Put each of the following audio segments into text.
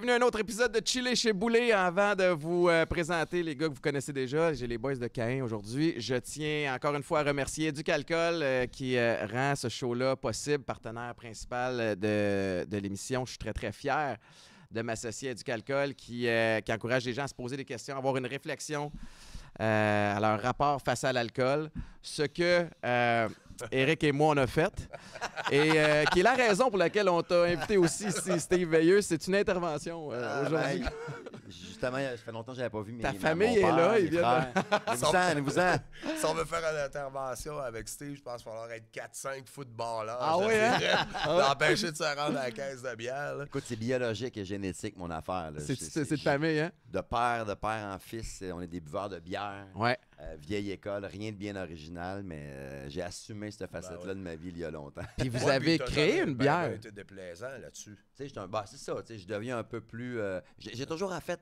Bienvenue à un autre épisode de Chiller chez Boulet. Avant de vous présenter les gars que vous connaissez déjà, j'ai les boys de Caïn aujourd'hui. Je tiens encore une fois à remercier Duc Alcool qui rend ce show-là possible, partenaire principal de l'émission. Je suis très, très fier de m'associer à Duc Alcool qui encourage les gens à se poser des questions, à avoir une réflexion à leur rapport face à l'alcool. Ce que Éric et moi, on a fait. Et qui est la raison pour laquelle on t'a invité aussi ici, Steve Veilleux. C'est une intervention aujourd'hui. Justement, ça fait longtemps que je n'avais pas vu Ta famille est là, ils viennent. Venez-vous-en. Si on veut faire une intervention avec Steve, je pense qu'il va falloir être 4-5 footballeurs. Ah oui, hein? D'empêcher de se rendre à la caisse de bière. Là. Écoute, c'est biologique et génétique, mon affaire. Là. C'est de famille, hein? De père en fils, on est des buveurs de bière. Ouais. Vieille école, rien de bien original, mais j'ai assumé cette facette-là de ma vie il y a longtemps. Puis vous avez créé une bière. C'était déplaisant là-dessus. Tu sais, c'est ça, je deviens un peu plus... j'ai toujours, en fait,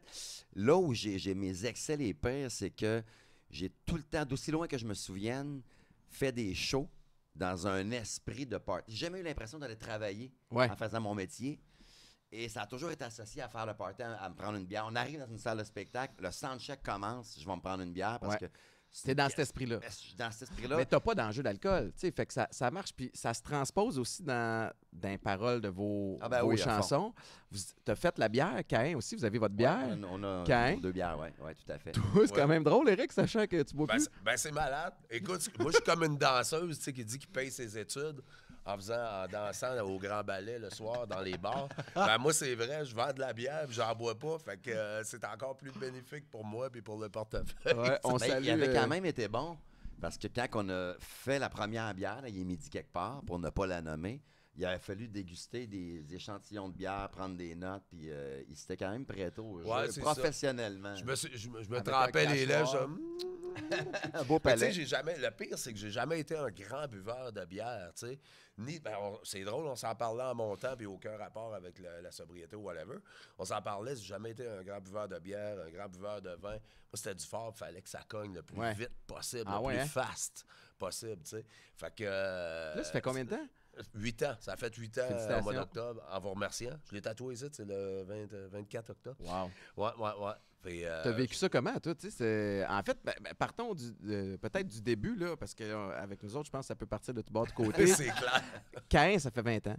là où j'ai mes excès les pires, c'est que j'ai tout le temps, d'aussi loin que je me souvienne, fait des shows dans un esprit de party. J'ai jamais eu l'impression d'aller travailler en faisant mon métier. Et ça a toujours été associé à faire le party, à me prendre une bière. On arrive dans une salle de spectacle, le soundcheck commence, je vais me prendre une bière parce que... C'est dans cet esprit-là. Dans cet esprit-là. Mais t'as pas d'enjeu d'alcool, tu sais, fait que ça marche, puis ça se transpose aussi dans les paroles de vos chansons. T'as fait la bière, Caïn aussi, vous avez votre bière. Ouais, on a Caïn. 2 bières, oui, tout à fait. C'est quand même drôle, Éric, sachant que tu bois plus. C'est malade. Écoute, moi, je suis comme une danseuse, tu sais, qui dit qu'il paye ses études en dansant au Grand Ballet le soir dans les bars. Moi, c'est vrai, je vends de la bière puis j'en bois pas. Fait que c'est encore plus bénéfique pour moi puis pour le portefeuille. Ouais, Il avait quand même été bon parce que quand on a fait la première bière, là, il est midi quelque part, pour ne pas la nommer, il avait fallu déguster des échantillons de bière, prendre des notes, puis il s'était quand même prêt au jeu, professionnellement. Je me trempais les lèvres. Un beau palais. Le pire, c'est que j'ai jamais été un grand buveur de bière, tu sais. C'est drôle, on s'en parlait en montant, puis aucun rapport avec la sobriété ou whatever. On s'en parlait, j'ai jamais été un grand buveur de bière, un grand buveur de vin. Moi, c'était du fort, il fallait que ça cogne le plus vite possible, le plus fast possible, tu sais. Fait que... là, ça fait combien de temps? 8 ans. Ça a fait 8 ans au mois d'octobre, en vous remerciant. Je l'ai tatoué ici, c'est le 24 octobre. Wow. Ouais. T'as vécu ça comment, toi? En fait, partons peut-être du début, là, parce qu'avec nous autres, je pense que ça peut partir de tout bord de côté. C'est clair. 15, ça fait 20 ans.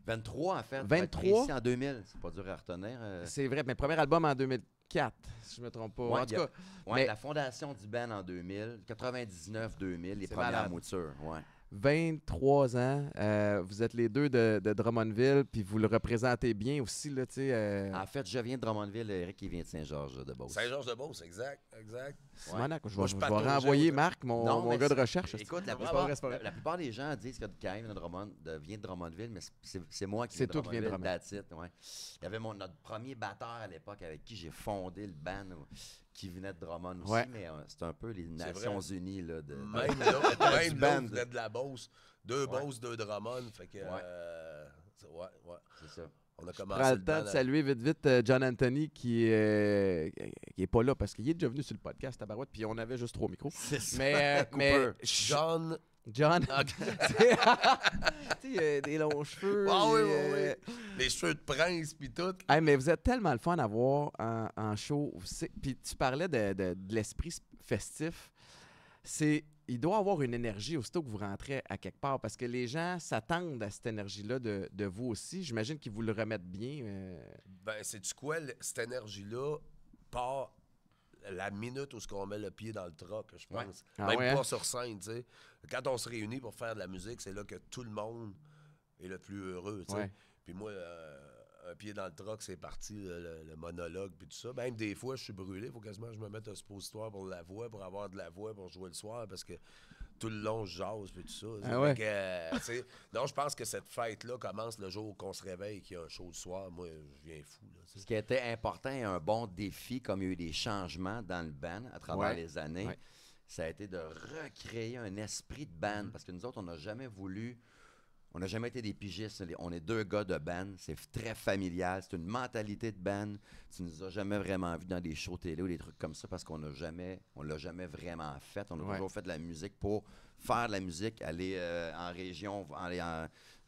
23, en fait. 23? Ici en 2000. C'est pas dur à retenir. C'est vrai, mais premier album en 2004, si je me trompe pas. En tout cas, la fondation du band en 2000, 99-2000, les premières moutures. 23 ans, vous êtes les deux de Drummondville, puis vous le représentez bien aussi, là, tu sais. En fait, je viens de Drummondville, Eric, il vient de Saint-Georges-de-Beauce. Saint-Georges-de-Beauce, exact. Simonac, je vais renvoyer Marc, mon gars de recherche. Écoute, la plupart des gens disent que Caïn vient de Drummondville, mais c'est moi qui viens de Drummondville. That's it, Il y avait notre premier batteur à l'époque avec qui j'ai fondé le band. Qui venait de Drummond aussi, mais c'est un peu les Nations Unies. Là, même là, vous êtes de la Beauce. 2 Beauce, 2 Drummond. Fait que, c'est ça. On a commencé. Prends le temps de saluer vite John Anthony qui est pas là parce qu'il est déjà venu sur le podcast à Barouette, puis on avait juste 3 micros. C'est ça. Mais John. Tu sais, des longs cheveux. Oui. Les cheveux de prince, puis tout. Hey, mais vous êtes tellement le fun à voir en show. Puis tu parlais de l'esprit festif. Il doit y avoir une énergie aussitôt que vous rentrez à quelque part parce que les gens s'attendent à cette énergie-là de vous aussi. J'imagine qu'ils vous le remettent bien. C'est-tu quoi, cette énergie-là part la minute où on met le pied dans le truck, je pense. Même pas sur scène, tu sais. Quand on se réunit pour faire de la musique, c'est là que tout le monde est le plus heureux, tu sais. Puis moi, un pied dans le truck, c'est parti, le monologue, puis tout ça. Même des fois, je suis brûlé. Il faut quasiment que je me mette un suppositoire pour la voix, pour avoir de la voix, pour jouer le soir, parce que tout le long, je jase, puis tout ça. Donc, je pense que cette fête-là commence le jour qu'on se réveille, qu'il y a un show le soir. Moi, je viens fou. Là, ce qui était important et un bon défi, comme il y a eu des changements dans le band à travers les années, ça a été de recréer un esprit de band. Parce que nous autres, on n'a jamais voulu... On n'a jamais été des pigistes. On est 2 gars de band. C'est très familial. C'est une mentalité de band. Tu nous as jamais vraiment vus dans des shows télé ou des trucs comme ça parce qu'on l'a jamais vraiment fait. On a toujours fait de la musique pour faire de la musique, aller en région, aller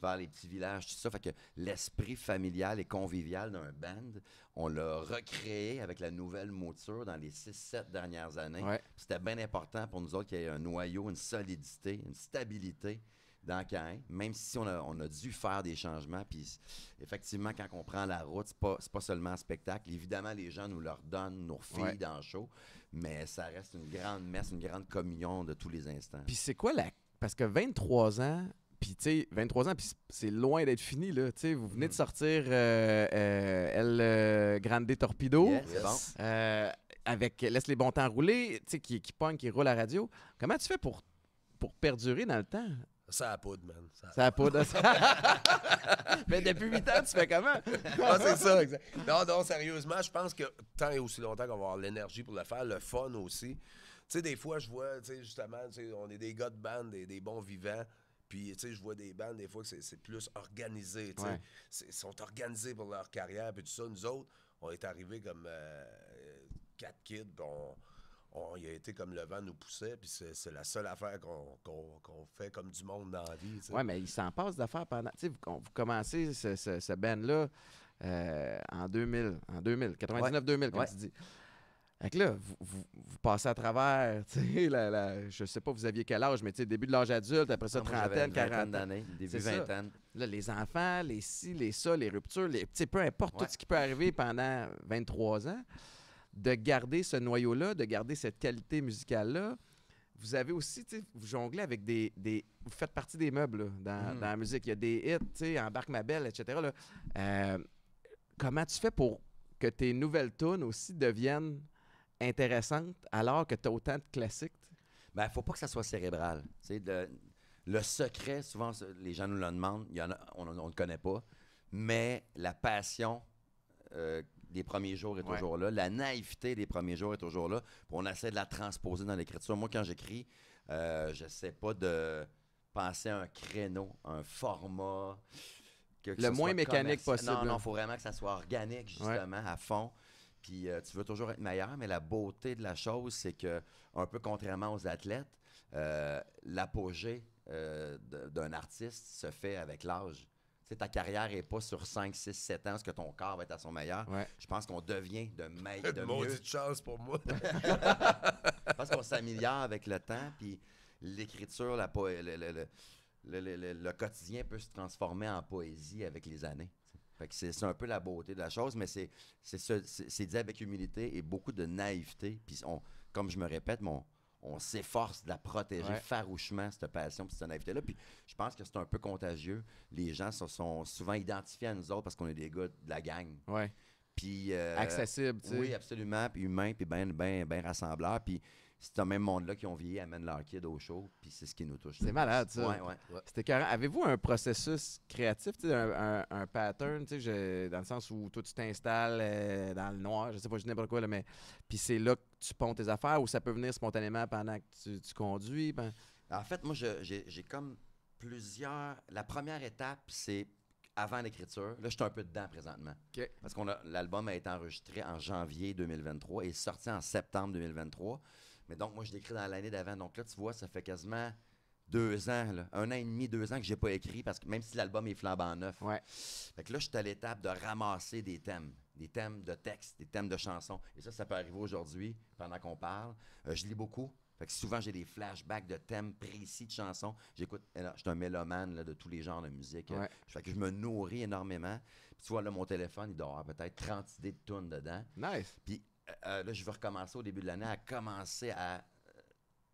vers les petits villages, tout ça. Fait que l'esprit familial et convivial d'un band, on l'a recréé avec la nouvelle mouture dans les 6-7 dernières années. Ouais. C'était bien important pour nous autres qu'il y ait un noyau, une solidité, une stabilité dans Caen, même si on a dû faire des changements. Puis effectivement, quand on prend la route, c'est pas seulement un spectacle. Évidemment, les gens nous leur donnent, nous refilent dans le show, mais ça reste une grande messe, une grande communion de tous les instants. Puis c'est quoi Parce que 23 ans, puis tu sais, 23 ans, puis c'est loin d'être fini, là. Tu sais, vous venez de sortir El Grande Torpedo. Yes, c'est bon. Avec Laisse les bons temps rouler, tu sais, qui pogne, qui roule à la radio. Comment tu fais pour perdurer dans le temps? Ça a poudre, man. Ça a poudre. Mais depuis 8 ans, tu fais comment? C'est ça, exact. Non, sérieusement, je pense que tant et aussi longtemps qu'on va avoir l'énergie pour le faire, le fun aussi. Tu sais, des fois, je vois, tu sais, justement, on est des gars de band, des bons vivants. Puis, tu sais, je vois des bandes, des fois, que c'est plus organisé, tu sais. Ils sont organisés pour leur carrière, puis tout ça. Nous autres, on est arrivés comme 4 kids, puis il a été comme le vent nous poussait, puis c'est la seule affaire qu'on fait comme du monde dans la vie. Oui, mais il s'en passe d'affaires pendant. Tu sais, vous commencez ce band-là en 2000, 99-2000, comme tu dis. Fait que là, vous passez à travers, tu sais, je sais pas, vous aviez quel âge, mais tu sais, début de l'âge adulte, après ça, trentaine, 40 d'années, début vingtaine. Là, les enfants, les ci, les ça, les ruptures, tu sais, peu importe tout ce qui peut arriver pendant 23 ans. De garder ce noyau-là, de garder cette qualité musicale-là. Vous avez aussi, tu sais, vous jonglez avec des vous faites partie des meubles là, dans la musique. Il y a des hits, tu sais, Embarque ma belle, etc. Là. Comment tu fais pour que tes nouvelles tunes aussi deviennent intéressantes alors que tu as autant de classiques? Ben, il ne faut pas que ça soit cérébral. Tu sais, le secret, souvent, les gens nous le demandent, on ne le connaît pas, mais la passion des premiers jours est toujours là. La naïveté des premiers jours est toujours là. Puis on essaie de la transposer dans l'écriture. Moi, quand j'écris, je n'essaie pas de penser à un créneau, un format. Le moins mécanique possible. Non, il faut vraiment que ça soit organique, justement, à fond. Puis tu veux toujours être meilleur, mais la beauté de la chose, c'est que, un peu contrairement aux athlètes, l'apogée d'un artiste se fait avec l'âge. Tu sais, ta carrière n'est pas sur 5, 6, 7 ans, parce que ton corps va être à son meilleur. Je pense qu'on devient de mieux. Maudite chance pour moi. Je pense qu'on s'améliore avec le temps, puis l'écriture, le quotidien peut se transformer en poésie avec les années. Fait que c'est un peu la beauté de la chose, mais c'est dit avec humilité et beaucoup de naïveté. Puis comme je me répète, on s'efforce de la protéger farouchement, cette passion et cette naïveté-là. Puis je pense que c'est un peu contagieux. Les gens se sont souvent identifiés à nous autres parce qu'on est des gars de la gang. Ouais. Puis accessible, tu sais. Oui, absolument. Puis humain, puis bien rassembleur. Puis c'est ce même monde-là qui ont vieilli, amène leur kid au show, puis c'est ce qui nous touche. C'est malade, ça. Ouais. C'était carré. Avez-vous un processus créatif, un pattern, dans le sens où toi, tu t'installes dans le noir, je sais pas, je dis n'importe quoi, là, mais puis c'est là que tu ponds tes affaires ou ça peut venir spontanément pendant que tu conduis? Ben... En fait, moi, j'ai comme plusieurs... La première étape, c'est avant l'écriture. Là, je suis un peu dedans présentement. Okay. Parce que l'album a été enregistré en janvier 2023 et sorti en septembre 2023. Mais donc, moi, je l'écris dans l'année d'avant. Donc là, tu vois, ça fait quasiment 2 ans, là, 1 an et demi, 2 ans que j'ai pas écrit, parce que même si l'album est flambant neuf. Ouais. Fait que là, je suis à l'étape de ramasser des thèmes de textes, des thèmes de chansons. Et ça peut arriver aujourd'hui, pendant qu'on parle. Je lis beaucoup. Fait que souvent, j'ai des flashbacks de thèmes précis de chansons. J'écoute, je suis un mélomane là, de tous les genres de musique. Ouais. Fait que je me nourris énormément. Puis tu vois, là, mon téléphone, il doit avoir peut-être 30 idées de tunes dedans. Nice. Puis là, je vais recommencer au début de l'année à commencer à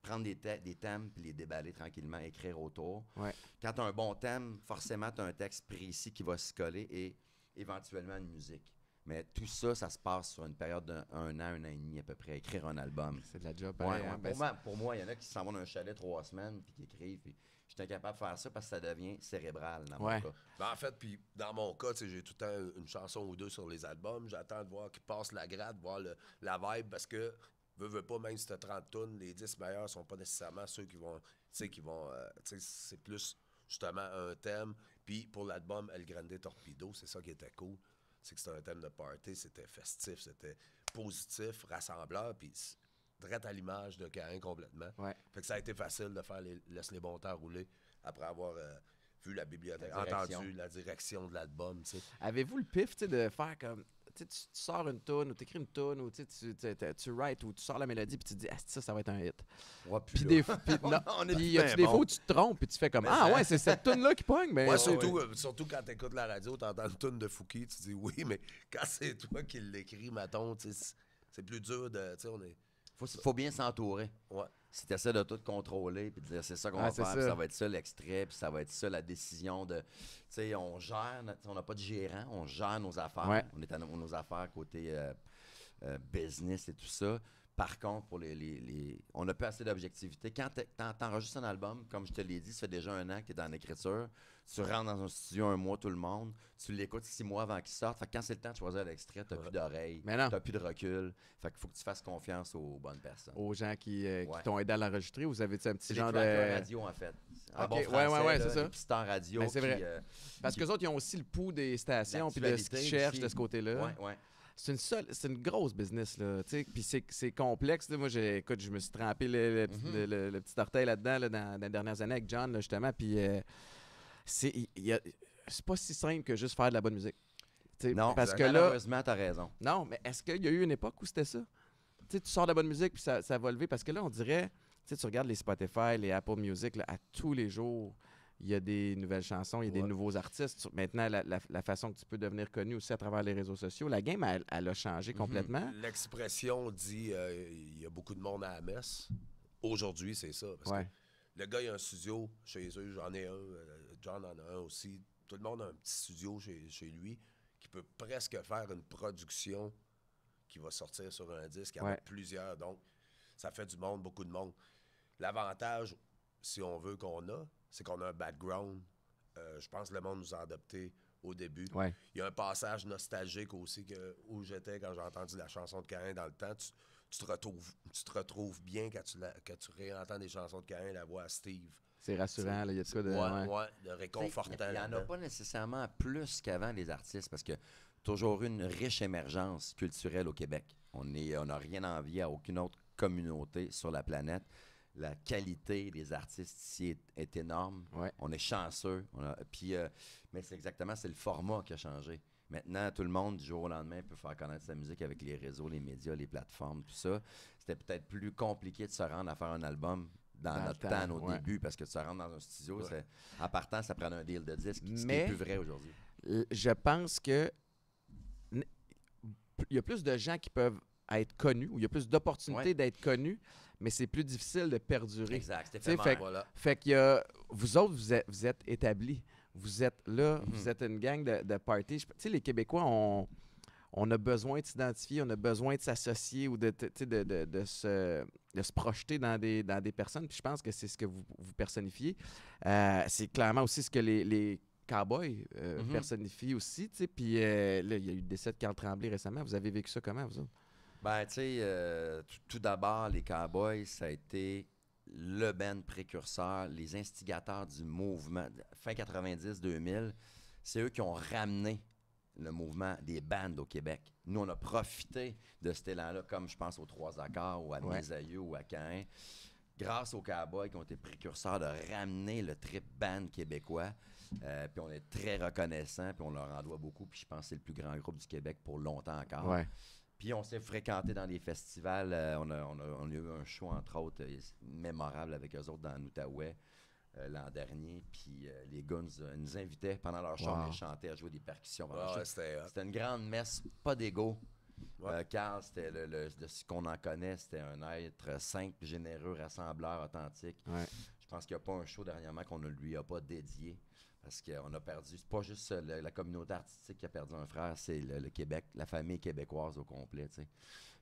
prendre des thèmes puis les déballer tranquillement, écrire autour. Ouais. Quand tu as un bon thème, forcément, tu as un texte précis qui va se coller et éventuellement une musique. Mais tout ça, ça se passe sur une période d'1 an, 1 an et demi à peu près, écrire un album. C'est de la job. Pour moi, il y en a qui s'en vont dans un chalet 3 semaines puis qui écrivent. Puis je suis incapable de faire ça parce que ça devient cérébral dans mon cas. Ben en fait, puis dans mon cas, j'ai tout le temps une chanson ou deux sur les albums. J'attends de voir qu'ils passent la grade, voir la vibe, parce que veux pas, même si tu as 30 tonnes, les 10 meilleurs sont pas nécessairement ceux qui vont, c'est plus justement un thème. Puis pour l'album El Grande Torpedo, c'est ça qui était cool. C'est que c'était un thème de party, c'était festif, c'était positif, rassembleur, puis direct à l'image de Caen complètement. Ouais. Fait que ça a été facile de faire Laisse les bons temps rouler après avoir vu la bibliothèque, entendu la direction de l'album. T'sais. Avez-vous le pif de faire comme. Tu sors une toune ou tu écris une toune ou tu writes ou tu sors la mélodie puis tu te dis ça va être un hit. Puis y a des fois où tu te trompes puis tu fais comme ouais, c'est cette toune-là qui pogne. Mais surtout quand tu écoutes la radio, tu entends une toune de Fouki, tu te dis oui, mais quand c'est toi qui l'écris, mettons, c'est plus dur de. Faut bien s'entourer. Ouais. Si tu essaies de tout contrôler puis de dire c'est ça qu'on va faire, puis ça va être ça l'extrait, puis ça va être ça la décision de. Tu sais, on gère, on n'a pas de gérant, on gère nos affaires. Ouais. On est à nos affaires côté business et tout ça. Par contre, pour on n'a pas assez d'objectivité. Quand t'enregistres un album, comme je te l'ai dit, ça fait déjà 1 an que tu es dans l'écriture, tu rentres dans un studio 1 mois tout le monde, tu l'écoutes 6 mois avant qu'il sorte. Fait que quand c'est le temps de choisir l'extrait, tu n'as plus d'oreilles, tu n'as plus de recul. Fait qu'il faut que tu fasses confiance aux bonnes personnes. Aux gens qui t'ont aidé à l'enregistrer, vous avez un petit genre de... radio, en fait. C'est ça. Puis Star Radio. Ben, c'est vrai. Parce qu'eux autres, ils ont aussi le pouls des stations puis de ce qu'ils cherchent de ce côté-là. Ouais. C'est une grosse business, là, puis c'est complexe. Là. Moi, écoute, je me suis trempé le petit orteil là-dedans dans les dernières années avec John, là, justement, puis c'est pas si simple que juste faire de la bonne musique. Non, parce que malheureusement, t'as raison. Non, mais est-ce qu'il y a eu une époque où c'était ça? Tu sors de la bonne musique, puis ça va lever, parce que là, on dirait, tu regardes les Spotify, les Apple Music, là, à tous les jours, il y a des nouvelles chansons, il y a des nouveaux artistes. Maintenant, la façon que tu peux devenir connu aussi à travers les réseaux sociaux, la game, elle a changé complètement. L'expression dit il y a beaucoup de monde à la messe. Aujourd'hui, c'est ça. Parce que le gars, il a un studio chez eux, j'en ai un, John en a un aussi. Tout le monde a un petit studio chez lui qui peut presque faire une production qui va sortir sur un disque. Il y en a plusieurs, donc ça fait du monde, beaucoup de monde. L'avantage, si on veut qu'on a, c'est qu'on a un background. Je pense que le monde nous a adoptés au début. Ouais. Il y a un passage nostalgique aussi où j'étais quand j'ai entendu la chanson de Caïn dans le temps. Tu te retrouves bien quand tu réentends des chansons de Caïn, la voix à Steve. C'est rassurant, il y a de quoi de... de réconfortant. Il n'y en a pas nécessairement plus qu'avant, les artistes, parce que toujours eu une riche émergence culturelle au Québec. On n'a rien à envier à aucune autre communauté sur la planète. La qualité des artistes ici est énorme. Ouais. On est chanceux. Mais c'est le format qui a changé. Maintenant, tout le monde, du jour au lendemain, peut faire connaître sa musique avec les réseaux, les médias, les plateformes, tout ça. C'était peut-être plus compliqué de se rendre à faire un album dans notre temps, au début, parce que tu rentres dans un studio, en partant, ça prenait un deal de disque, ce qui n'est plus vrai aujourd'hui. Je pense que il y a plus de gens qui peuvent être connus, ou il y a plus d'opportunités d'être connus, mais c'est plus difficile de perdurer. Exact, c'est éphémère. Fait que vous autres, vous êtes établis. Vous êtes là, vous êtes une gang de party. Tu sais, les Québécois, on a besoin de s'identifier, on a besoin de s'associer ou de se projeter dans des personnes. Puis je pense que c'est ce que vous personnifiez. C'est clairement aussi ce que les cowboys personnifient aussi. Puis là, il y a eu le décès de Carl Tremblay récemment. Vous avez vécu ça comment, vous autres? Ben, tu sais, tout d'abord, les Cowboys, ça a été le band précurseur, les instigateurs du mouvement. Fin 90-2000, c'est eux qui ont ramené le mouvement des bandes au Québec. Nous, on a profité de cet élan-là, comme je pense aux Trois Accords ou à Mes Aïeux ou à Caïn, grâce aux Cowboys qui ont été précurseurs de ramener le trip band québécois. Puis on est très reconnaissants, puis on leur en doit beaucoup. Puis je pense que c'est le plus grand groupe du Québec pour longtemps encore. Ouais. Puis on s'est fréquenté dans des festivals. On a eu un show, entre autres, mémorable avec eux autres dans l'Outaouais l'an dernier. Puis les gars nous invitaient pendant leur show, ils chantaient à jouer des percussions. C'était une grande messe, pas d'ego. Carl, c'était de ce qu'on en connaît, c'était un être simple, généreux, rassembleur, authentique. Ouais. Je pense qu'il n'y a pas un show dernièrement qu'on ne lui a pas dédié. Parce qu'on a perdu, c'est pas juste la communauté artistique qui a perdu un frère, c'est le Québec, la famille québécoise au complet, tu sais.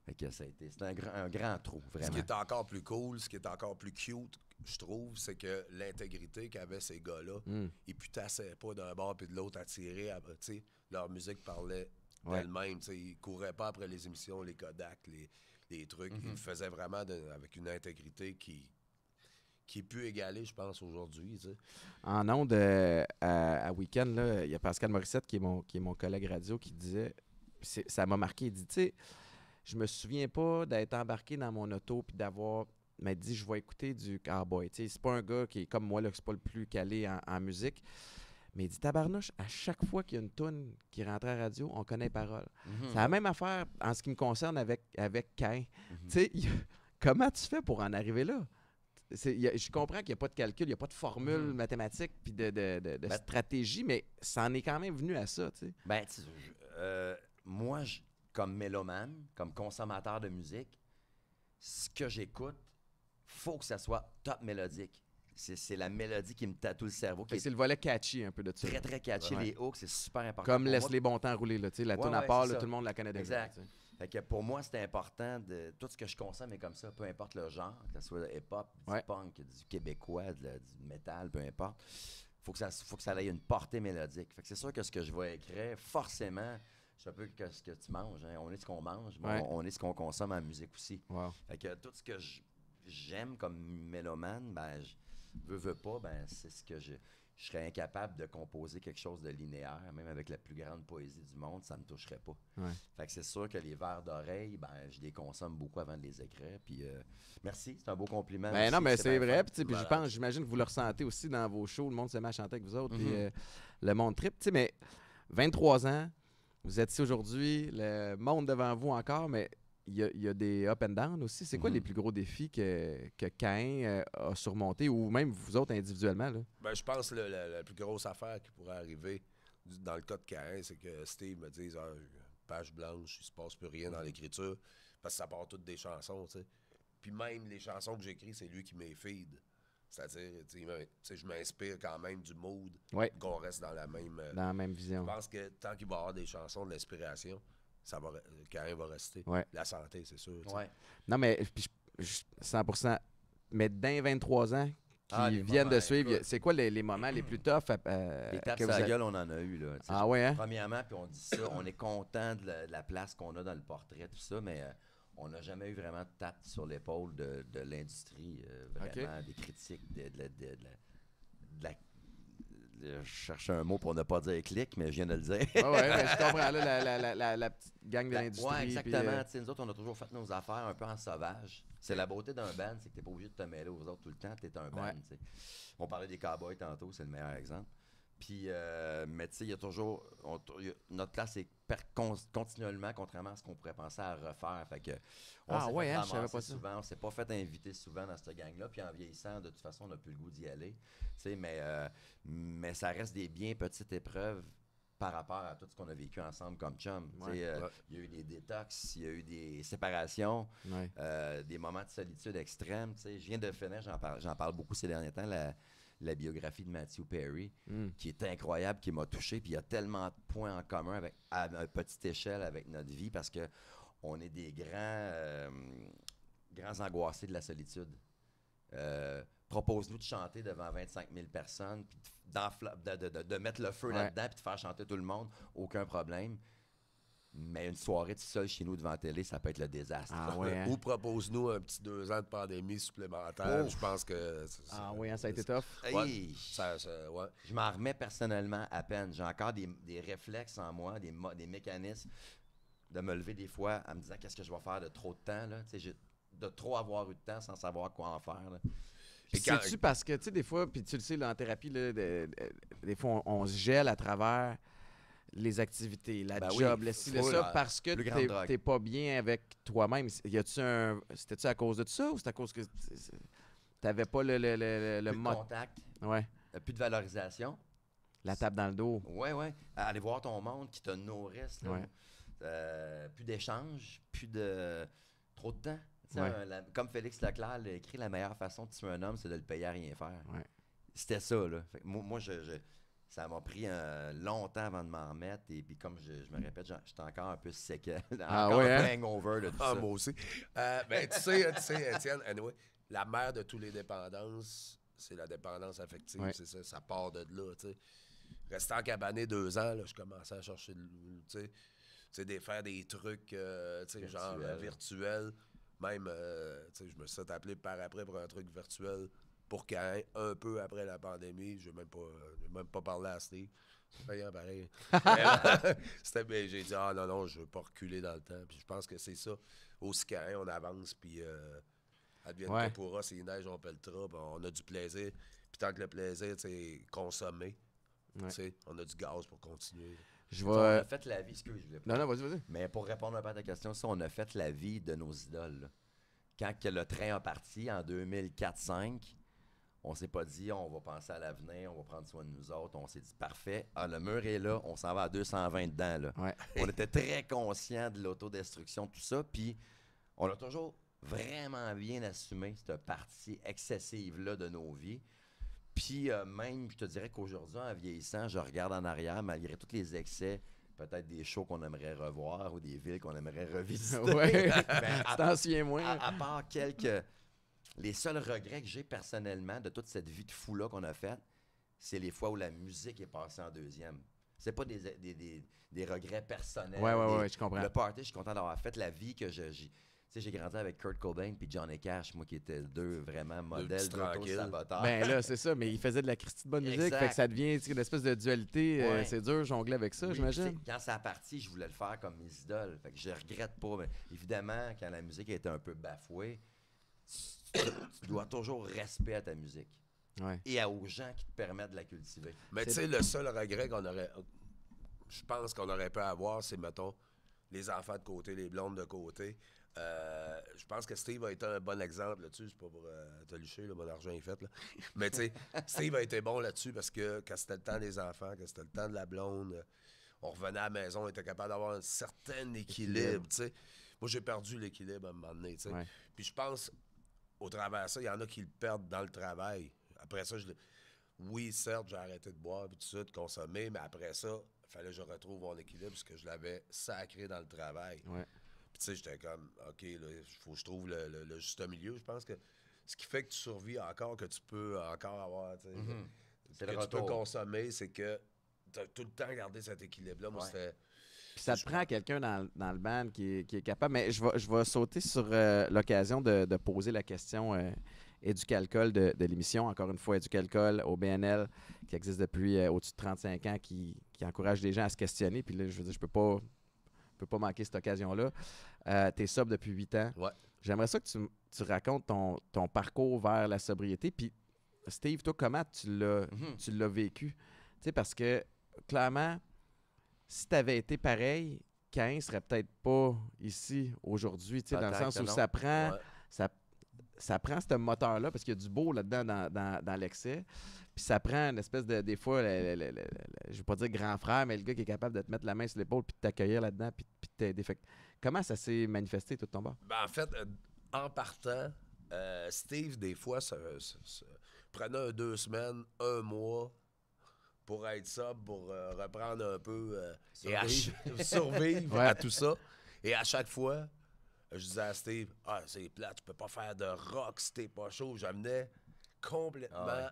Fait que c'est un grand trou, vraiment. Ce qui est encore plus cool, ce qui est encore plus cute, je trouve, c'est que l'intégrité qu'avaient ces gars-là, ils putassaient pas d'un bord puis de l'autre à tirer, tu sais, leur musique parlait d'elle-même, tu sais, ils couraient pas après les émissions, les Kodak, les trucs, ils le faisaient vraiment avec une intégrité qui est plus égalé, je pense, aujourd'hui. Tu sais. En ondes, à Week-end, il y a Pascal Morissette, qui est mon collègue radio, qui disait, ça m'a marqué, il dit, tu sais, je me souviens pas d'être embarqué dans mon auto puis d'avoir m'a dit, je vais écouter du cowboy. Tu sais, c'est pas un gars qui est comme moi, là, que c'est pas le plus calé en musique. Mais il dit, tabarnouche, à chaque fois qu'il y a une toune qui rentre à la radio, on connaît les paroles. C'est la même affaire en ce qui me concerne avec Cain. Tu sais, comment tu fais pour en arriver là? Je comprends qu'il n'y a pas de calcul, il n'y a pas de formule mathématique puis de stratégie, mais ça en est quand même venu à ça, tu sais. Ben, moi, comme mélomane, comme consommateur de musique, ce que j'écoute, faut que ça soit top mélodique. C'est la mélodie qui me tatoue le cerveau. C'est le volet catchy un peu de ça. Très, très catchy. Les hooks, c'est super important. Comme Laisse les bons temps rouler. Là, la tune à part, là, tout le monde la connaît déjà. Exact. Fait que pour moi, c'est important. Tout ce que je consomme est comme ça, peu importe le genre, que ce soit hip-hop, du punk, du québécois, du métal, peu importe. Faut que ça ait une portée mélodique. Fait que c'est sûr que ce que je vais écrire, forcément, c'est un peu que ce que tu manges. Hein. On est ce qu'on mange, mais on est ce qu'on consomme en musique aussi. Wow. Fait que tout ce que j'aime comme mélomane, ben, veux pas, ben, c'est ce que je serais incapable de composer quelque chose de linéaire, même avec la plus grande poésie du monde, ça me toucherait pas. Ouais. Fait que c'est sûr que les vers d'oreille, ben, je les consomme beaucoup avant de les écrire. Puis merci, c'est un beau compliment. Ben non, mais c'est vrai. Puis j'imagine que vous le ressentez aussi dans vos shows, le monde se met à chanter avec vous autres, puis le monde trip. Tu sais, mais 23 ans, vous êtes ici aujourd'hui, le monde devant vous encore, mais il y a des up and down aussi. C'est quoi les plus gros défis que Cain a surmonté, ou même vous autres individuellement? Là? Ben, je pense que la plus grosse affaire qui pourrait arriver dans le cas de Cain, c'est que Steve me dise page blanche, il se passe plus rien dans l'écriture, parce que ça part toutes des chansons, tu sais. Puis même les chansons que j'écris, c'est lui qui m'est feed. C'est-à-dire, je m'inspire quand même du mood, qu'on reste dans la même vision. Je pense que tant qu'il va y avoir des chansons de l'inspiration, Cain va rester. La santé, c'est sûr. Non, mais 100%. Mais dans 23 ans qui viennent de suivre, c'est quoi les moments les plus toughs? Les tapes sur la gueule, on en a eu. Là, hein? Premièrement, puis on dit ça, on est content de la place qu'on a dans le portrait, tout ça, mais on n'a jamais eu vraiment de tape sur l'épaule de l'industrie, vraiment, des critiques, de la je cherchais un mot pour ne pas dire clic, mais je viens de le dire. Mais je comprends, là, la petite gang de l'industrie. Oui, exactement. Puis, nous autres, on a toujours fait nos affaires un peu en sauvage. C'est la beauté d'un band, c'est que tu n'es pas obligé de te mêler aux autres tout le temps. Tu es un band. T'sais. On parlait des Cowboys tantôt, c'est le meilleur exemple. Puis, mais tu sais, il y a toujours... notre place est continuellement, contrairement à ce qu'on pourrait penser à refaire. Fait que, je savais pas ça. Souvent, on s'est pas fait inviter souvent dans cette gang-là. Puis en vieillissant, de toute façon, on n'a plus le goût d'y aller. Mais ça reste des bien petites épreuves par rapport à tout ce qu'on a vécu ensemble comme chum. Il y a eu des détox, il y a eu des séparations, des moments de solitude extrême. Je viens de finir, j'en parle beaucoup ces derniers temps, la biographie de Matthew Perry, qui est incroyable, qui m'a touché. Puis il y a tellement de points en commun à petite échelle avec notre vie parce que on est des grands angoissés de la solitude. Propose-nous de chanter devant 25 000 personnes, puis de mettre le feu là-dedans, puis de faire chanter tout le monde, aucun problème. Mais une soirée tout seul chez nous devant la télé, ça peut être le désastre. Ou propose-nous un petit 2 ans de pandémie supplémentaire. Je pense que... ça a été tough. Je m'en remets personnellement à peine. J'ai encore des réflexes en moi, des mécanismes de me lever des fois en me disant qu'est-ce que je vais faire de trop de temps, là. De trop avoir eu de temps sans savoir quoi en faire, là. C'est-tu parce que, tu sais, des fois, puis tu le sais, là, en thérapie, là, des fois, on se gèle à travers les activités, la job, le ci, le ça, parce que t'es pas bien avec toi-même. C'était-tu à cause de ça ou c'est à cause que t'avais pas le mode... contact. Plus de valorisation. La tape dans le dos. Aller voir ton monde qui te nourrisse. Plus d'échanges, plus de... Trop de temps. Comme Félix Leclerc l'a écrit, la meilleure façon de tuer un homme, c'est de le payer à rien faire. C'était ça, là. Fait que moi ça m'a pris longtemps avant de m'en remettre. Et puis comme je me répète, j'étais encore un peu séquelle. Encore un peu hangover de tout ça. Moi aussi. Ben, tu sais, Étienne, anyway, la mère de toutes les dépendances, c'est la dépendance affective. C'est ça, ça part de là, tu sais. Restant cabané 2 ans, là, je commençais à chercher, tu sais, faire des trucs, genre virtuels. Même, je me suis appelé par après pour un truc virtuel pour Cain, un peu après la pandémie. Je n'ai même pas parlé à Steve. C'est payant pareil. J'ai dit, non, je ne veux pas reculer dans le temps. Puis je pense que c'est ça. Aussi Cain, on avance, puis advienne que pourra, s'il neige, on pèlera, on a du plaisir. Puis tant que le plaisir, c'est consommer, on a du gaz pour continuer. On a fait la vie, excuse, Non, vas-y. Mais pour répondre un peu à ta question, ça, on a fait la vie de nos idoles. Là. Quand que le train a parti en 2004-5, on s'est pas dit, on va penser à l'avenir, on va prendre soin de nous autres. On s'est dit, parfait, le mur est là, on s'en va à 220 dedans. Là. Ouais. On était très conscients de l'autodestruction, tout ça, puis on a toujours vraiment bien assumé cette partie excessive-là de nos vies. Puis même, je te dirais qu'aujourd'hui, en vieillissant, je regarde en arrière, malgré tous les excès, peut-être des shows qu'on aimerait revoir ou des villes qu'on aimerait revisiter. Ouais, t'en souviens moins. À part quelques... Les seuls regrets que j'ai personnellement de toute cette vie de fou-là qu'on a faite, c'est les fois où la musique est passée en deuxième. C'est pas des regrets personnels. Ouais, je comprends. Le party, je suis content d'avoir fait la vie que j'ai grandi avec Kurt Cobain puis Johnny Cash, moi qui étaient deux vraiment modèles d'auto-saboteurs. Ben là, c'est ça, mais ils faisaient de la Christie de bonne musique, fait que ça devient une espèce de dualité. C'est dur de jongler avec ça, j'imagine. Quand ça a parti, je voulais le faire comme mes idoles. Fait que je regrette pas. Mais évidemment, quand la musique a été un peu bafouée, tu dois toujours respect à ta musique. Ouais. Et aux gens qui te permettent de la cultiver. Mais tu sais, le seul regret je pense qu'on aurait pu avoir, c'est, mettons, les enfants de côté, les blondes de côté. Je pense que Steve a été un bon exemple là-dessus. C'est pas pour te licher, là, mon argent est fait. Là. Mais tu sais, Steve a été bon là-dessus parce que quand c'était le temps des enfants, quand c'était le temps de la blonde, on revenait à la maison, on était capable d'avoir un certain équilibre. T'sais. Moi, j'ai perdu l'équilibre à un moment donné. Ouais. Puis je pense, au travers de ça, il y en a qui le perdent dans le travail. Après ça, oui, certes, j'ai arrêté de boire et tout ça, de consommer, mais après ça, il fallait que je retrouve mon équilibre parce que je l'avais sacré dans le travail. Ouais. Puis tu sais, j'étais comme, OK, il faut que je trouve le juste milieu. Je pense que ce qui fait que tu survis encore, que tu peux encore avoir, tu sais, que tu peux consommer, c'est que tu as tout le temps gardé cet équilibre-là. Moi, c'était... Puis ça te prend quelqu'un dans le band qui est capable. Mais je vais sauter sur l'occasion de poser la question Éducalcool de l'émission. Encore une fois, Éducalcool au BNL, qui existe depuis au-dessus de 35 ans, qui encourage les gens à se questionner. Puis là, je veux dire, je peux pas manquer cette occasion-là. T'es sobre depuis 8 ans. Ouais. J'aimerais ça que tu racontes ton parcours vers la sobriété. Puis, Steve, toi, comment tu l'as vécu? Tu sais, parce que, clairement, si tu avais été pareil, Caïn serait peut-être pas ici aujourd'hui, dans le sens où ça prend ce moteur-là, parce qu'il y a du beau là-dedans dans l'excès. Puis ça prend une espèce de, des fois, je ne veux pas dire grand frère, mais le gars qui est capable de te mettre la main sur l'épaule puis de t'accueillir là-dedans puis de t'aider. Comment ça s'est manifesté tout ton bord? Ben, en fait, en partant, Steve, des fois, prenait 2 semaines, 1 mois pour être sobre, pour reprendre un peu et survivre à tout ça. Et à chaque fois, je disais à Steve, c'est plate, tu peux pas faire de rock si t'es pas chaud. J'amenais complètement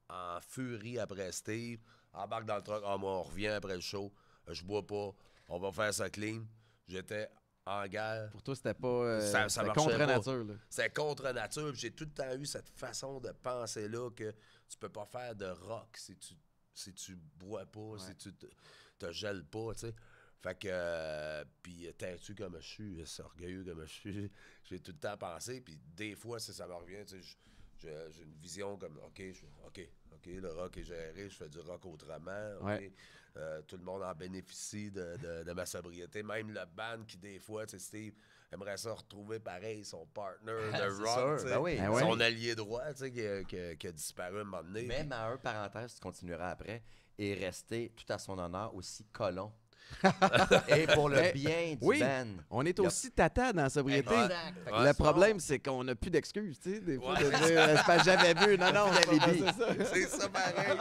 en furie après Steve, embarque dans le truck, moi on revient après le show, je bois pas, on va faire ça clean. J'étais en guerre. Pour toi, c'était pas... ça contre nature. C'était contre nature. J'ai tout le temps eu cette façon de penser-là que tu peux pas faire de rock si tu bois pas, si tu te gèles pas, tu sais. Fait que, puis têtu comme je suis, orgueilleux comme je suis, j'ai tout le temps pensé, puis des fois, ça me revient, tu sais, j'ai une vision comme, OK, le rock est géré, je fais du rock autrement, OK. Tout le monde en bénéficie de ma sobriété, même le band qui, des fois, tu sais, Steve aimerait ça retrouver pareil son partner de rock, son allié droit, tu sais, qui a disparu à un moment donné. Même à un parenthèse, tu continueras après, et rester tout à son honneur aussi colon. Et pour le bien du band. On est aussi tata dans la sobriété. Le problème, c'est qu'on n'a plus d'excuses, tu sais, des fois, de dire, c'est pas j'avais vu. Non, c'est ça. C'est ça, pareil.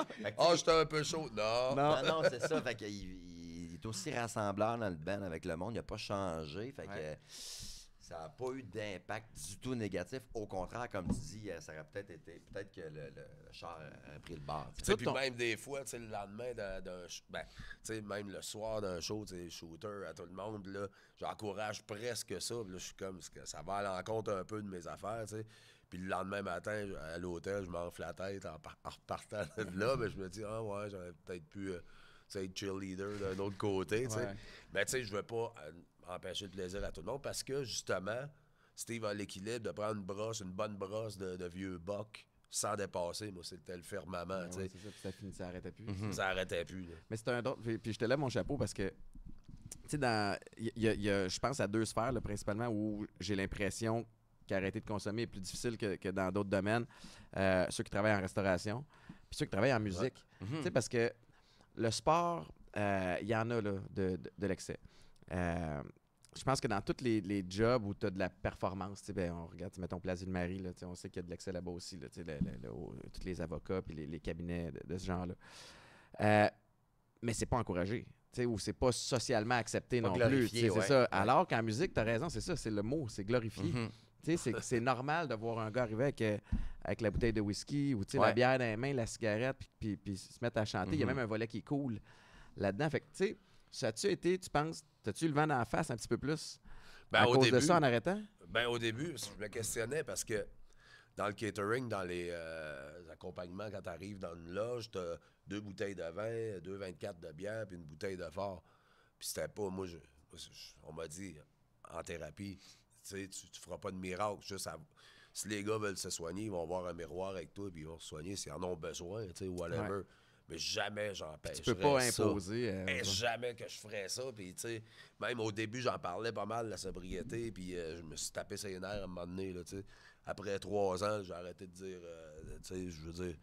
J'étais un peu chaud. Non, c'est ça. Fait qu'il est aussi rassembleur dans le band avec le monde. Il n'a pas changé. Fait que ça n'a pas eu d'impact du tout négatif. Au contraire, comme tu dis, ça aurait peut-être été... Peut-être que le char a pris le bar. Puis même des fois, le lendemain d'un... même le soir d'un show, shooter à tout le monde, là, j'encourage presque ça. Là, je suis comme... Ça va à l'encontre un peu de mes affaires, tu sais. Puis le lendemain matin, à l'hôtel, je m'enfle la tête en repartant de là. Mais je me dis, j'aurais peut-être pu être cheerleader d'un autre côté, tu sais. Mais tu sais, je veux pas... empêcher le plaisir à tout le monde parce que, justement, Steve a l'équilibre de prendre une bonne brosse de vieux boc sans dépasser. Moi, c'était le firmament. Ouais, c'est ça, puis ça arrêtait plus. Ça arrêtait plus. Là. Mais c'était un autre. Puis je te lève mon chapeau parce que, tu sais, je pense à 2 sphères, là, principalement, où j'ai l'impression qu'arrêter de consommer est plus difficile que dans d'autres domaines. Ceux qui travaillent en restauration, puis ceux qui travaillent en musique. Ouais. Tu sais, parce que le sport, il y en a là, de l'excès. Je pense que dans tous les jobs où tu as de la performance, ben, on regarde, mettons Place Ville-Marie, là, on sait qu'il y a de l'excès là-bas aussi, là, tous les avocats et les cabinets de ce genre-là. Mais c'est pas encouragé, ou c'est pas socialement accepté pas non plus. C'est ça. Ouais. Alors qu'en musique, tu as raison, c'est ça, c'est le mot, c'est glorifié. C'est normal de voir un gars arriver avec la bouteille de whisky ou la bière dans les mains, la cigarette, puis se mettre à chanter. Il y a même un volet qui est cool là-dedans. Fait que, tu sais, ça a-tu été, tu penses, t'as-tu eu le vent dans la face un petit peu plus à cause de ça en arrêtant? Ben, au début, je me questionnais parce que dans le catering, dans les accompagnements, quand tu arrives dans une loge, tu as 2 bouteilles de vin, 2,24 de bière, puis une bouteille de fort. Puis c'était pas, on m'a dit, en thérapie, tu feras pas de miracle. Juste si les gars veulent se soigner, ils vont voir un miroir avec toi, puis ils vont se soigner s'ils en ont besoin, whatever. Ouais. Mais jamais j'empêcherais ça. Tu peux pas imposer. Jamais que je ferais ça. Puis, tu sais, même au début, j'en parlais pas mal de la sobriété. Puis, je me suis tapé ses nerfs à un moment donné. Là, après 3 ans, j'ai arrêté de dire, je veux dire,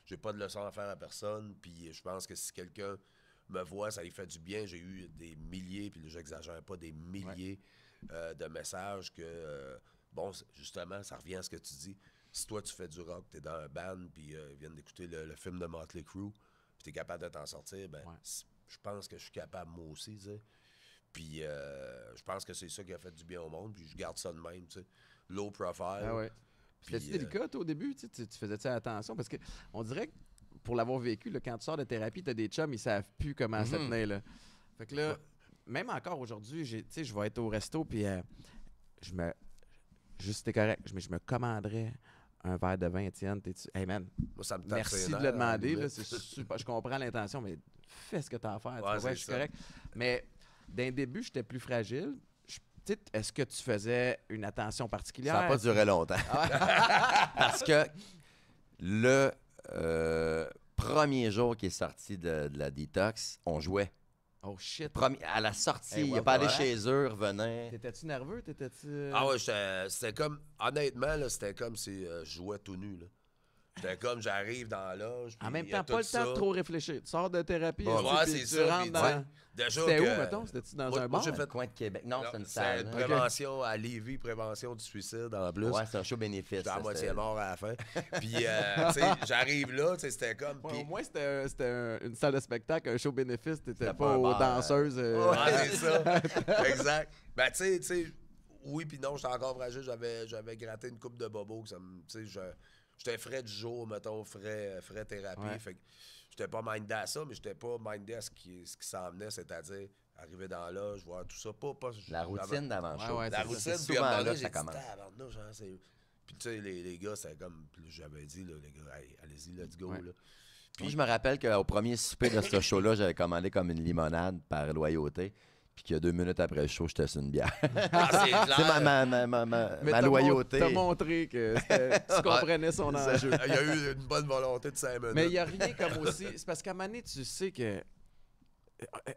j'ai pas de leçon à faire à personne. Puis, je pense que si quelqu'un me voit, ça lui fait du bien. J'ai eu des milliers, puis j'exagère pas, des milliers de messages que, bon, justement, ça revient à ce que tu dis. Si toi, tu fais du rock, t'es dans un band, puis ils viennent d'écouter le film de Motley Crue, puis t'es capable de t'en sortir, ben, je pense que je suis capable moi aussi, tu sais. Puis je pense que c'est ça qui a fait du bien au monde, puis je garde ça de même, tu sais. Low profile. Ah ouais. C'était-tu délicat, toi, au début? Tu faisais-tu attention? Parce qu'on dirait que, pour l'avoir vécu, là, quand tu sors de thérapie, t'as des chums, ils savent plus comment se tenir, là. Fait que là, même encore aujourd'hui, je vais être au resto, puis juste, c'était correct, je me commanderais un verre de vin, Étienne. Hey man, moi, ça me merci de le demander. Là, c'est super, je comprends l'intention, mais fais ce que tu as à faire. Je suis correct. Mais d'un début, j'étais plus fragile. Est-ce que tu faisais une attention particulière? Ça n'a pas duré longtemps. Parce que le premier jour qui est sorti de la détox, on jouait. Oh shit. À la sortie, il a pas allé chez eux, revenait. T'étais-tu nerveux? Ah ouais, c'était comme, honnêtement, là, c'était comme si je jouais tout nu. Là. J'étais comme, j'arrive dans la loge. En même temps, pas le temps de trop réfléchir. Tu sors de thérapie, c'est tu rentres dans... C'était où, mettons? C'était-tu dans un bar? J'ai fait le coin de Québec. Non, c'est une salle. C'est une prévention à Lévis, prévention du suicide en plus. Ouais, c'est un show bénéfice. J'étais à moitié mort à la fin. Puis, tu sais, j'arrive là, tu sais, c'était comme... Ouais, au moins, c'était une salle de spectacle, un show bénéfice. T'étais pas aux danseuses. Ouais, c'est ça. Exact. Ben, tu sais, oui puis non, j'étais encore fragile. J'avais gratté une coupe de bobo. Tu sais, j'étais frais du jour, mettons, frais thérapie. Ouais. Fait que j'étais pas mindé à ça, mais j'étais pas mindé à ce qui s'en venait, c'est-à-dire arriver dans là, je vois tout ça. Pas la routine d'avant-show. Ouais, la routine, puis souvent là, ça commence. Puis tu sais, les gars, c'est comme j'avais dit, là, les gars, hey, allez-y, let's go. Là. Puis je me rappelle qu'au premier souper de ce show-là, j'avais commandé comme une limonade par loyauté. Puis que 2 minutes après le show, j'étais sur une bière. Ah, c'est clair. ma loyauté. T'as montré que tu comprenais son enjeu. Il y a eu une bonne volonté de 5 minutes. Mais il n'y a rien comme aussi... C'est parce qu'à un moment donné, tu sais que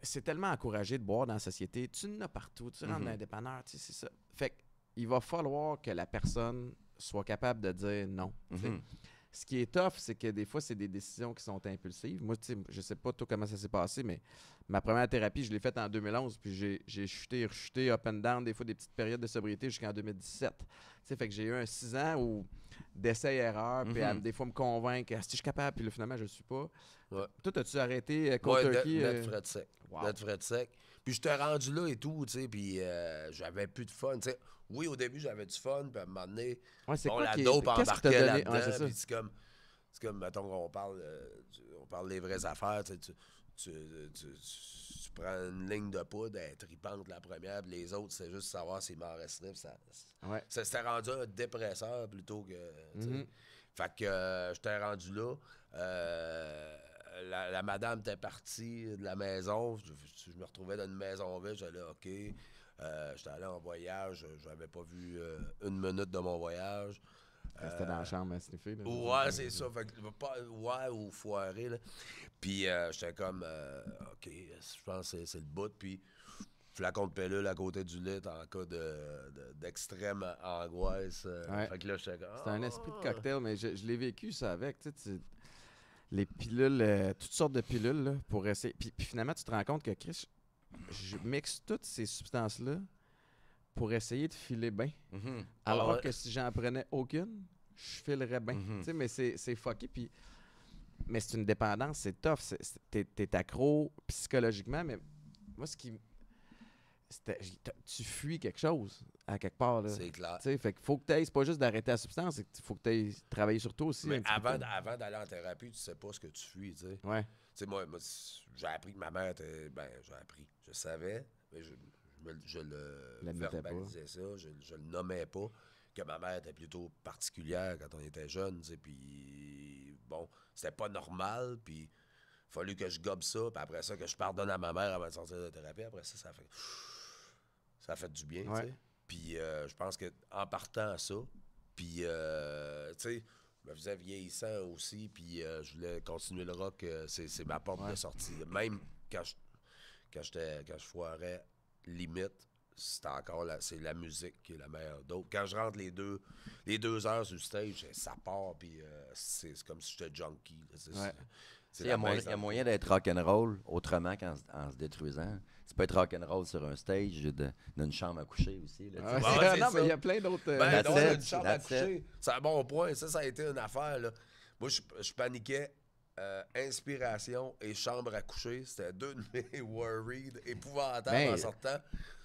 c'est tellement encouragé de boire dans la société. Tu en as partout. Tu rentres dans un dépanneur, tu sais, c'est ça. Fait qu'il va falloir que la personne soit capable de dire non. Ce qui est tough, c'est que des fois, c'est des décisions qui sont impulsives. Moi, tu sais, je sais pas toi comment ça s'est passé, mais ma première thérapie, je l'ai faite en 2011, puis j'ai chuté, rechuté, up and down, des fois des petites périodes de sobriété jusqu'en 2017. Tu sais, fait que j'ai eu un 6 ans où d'essais-erreurs, puis à des fois me convaincre, si je suis capable, puis là, finalement, je le suis pas. Ouais. Toi, as-tu arrêté Cold Turkey? Net frais de sec. Wow. Net frais de sec. Puis j'étais rendu là et tout, tu sais, puis j'avais plus de fun, tu sais. Oui, au début, j'avais du fun, puis à un moment donné, la dope embarquait là-dedans, puis c'est comme, mettons, on parle des vraies affaires, tu prends une ligne de poudre, elle est tripante la première, puis les autres, c'est juste savoir s'il m'en restait, puis ça s'était rendu un dépresseur plutôt que, fait que j'étais rendu là, la madame était partie de la maison, je me retrouvais dans une maison vide, j'allais OK. J'étais allé en voyage, j'avais pas vu une minute de mon voyage. C'était dans la chambre à sniffer. Là, ouais, c'est ça. Fait que, ouais, ou foiré. Là. Puis j'étais comme, OK, je pense que c'est le bout. Puis flacon de pilule à côté du lit en cas d'extrême angoisse. Fait que là, j'étais comme... C'était un esprit de cocktail, mais je l'ai vécu, ça, avec. Les pilules, toutes sortes de pilules, là, pour essayer. Puis finalement, tu te rends compte que, Chris, je mixe toutes ces substances-là pour essayer de filer bien. Alors que si j'en prenais aucune, je filerais bien. Mais c'est fucké. Puis... Mais c'est une dépendance, c'est tough. T'es accro psychologiquement, mais moi, ce qui... tu fuis quelque chose, à quelque part. Là. C'est clair. Fait qu'il faut que tu ailles, c'est pas juste d'arrêter la substance, c'est qu'il faut que tu ailles travailler sur toi aussi. Mais avant d'aller en thérapie, tu sais pas ce que tu fuis, tu sais. Ouais. Tu sais, moi j'ai appris que ma mère était... Je savais, mais je le verbalisais ça, je le nommais pas, que ma mère était plutôt particulière quand on était jeune, tu sais, puis bon, c'était pas normal, puis il a fallu que je gobe ça, puis après ça, que je pardonne à ma mère avant de sortir de thérapie, après ça, ça a fait du bien, tu sais. Puis je pense qu'en partant à ça, puis, tu sais, je me faisais vieillissant aussi, puis je voulais continuer le rock, c'est ma porte de sortie. Même quand je foirais limite, c'est encore c'est la musique qui est la meilleure d'autres. Quand je rentre les deux heures sur le stage, ça part, puis c'est comme si j'étais junkie. Il y a moyen d'être rock'n'roll autrement qu'en se détruisant. Tu peux être rock'n'roll sur un stage d'une chambre à coucher aussi. Là, non, mais il y a plein d'autres... une chambre à coucher, c'est un bon point. Ça a été une affaire. Là. Moi, je paniquais. Inspiration et chambre à coucher, c'était deux de mes worried épouvantables en sortant.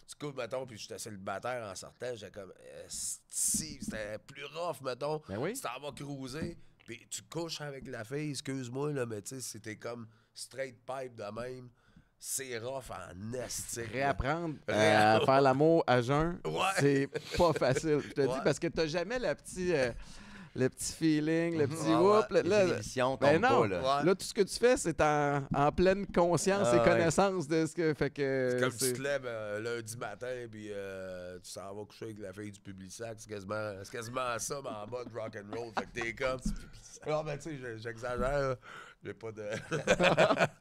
Du coup, mettons, puis j'étais célibataire en sortant, j'étais comme, c'était plus rough, mettons. Oui. Tu t'en vas cruiser, puis tu couches avec la fille, excuse-moi, là, mais tu sais, c'était comme straight pipe de même. C'est rough en estique. Réapprendre à faire l'amour à jeun, c'est pas facile. Je te dis, parce que t'as jamais le petit feeling, le petit whoop. Là, tout ce que tu fais, c'est en pleine conscience et connaissance de ce que... Fait que c'est comme tu te lèves lundi matin puis tu s'en vas coucher avec la fille du Publisac. C'est quasiment ça, mais en mode rock'n'roll. Fait que t'es comme... Alors, ben, tu sais, j'exagère. J'ai pas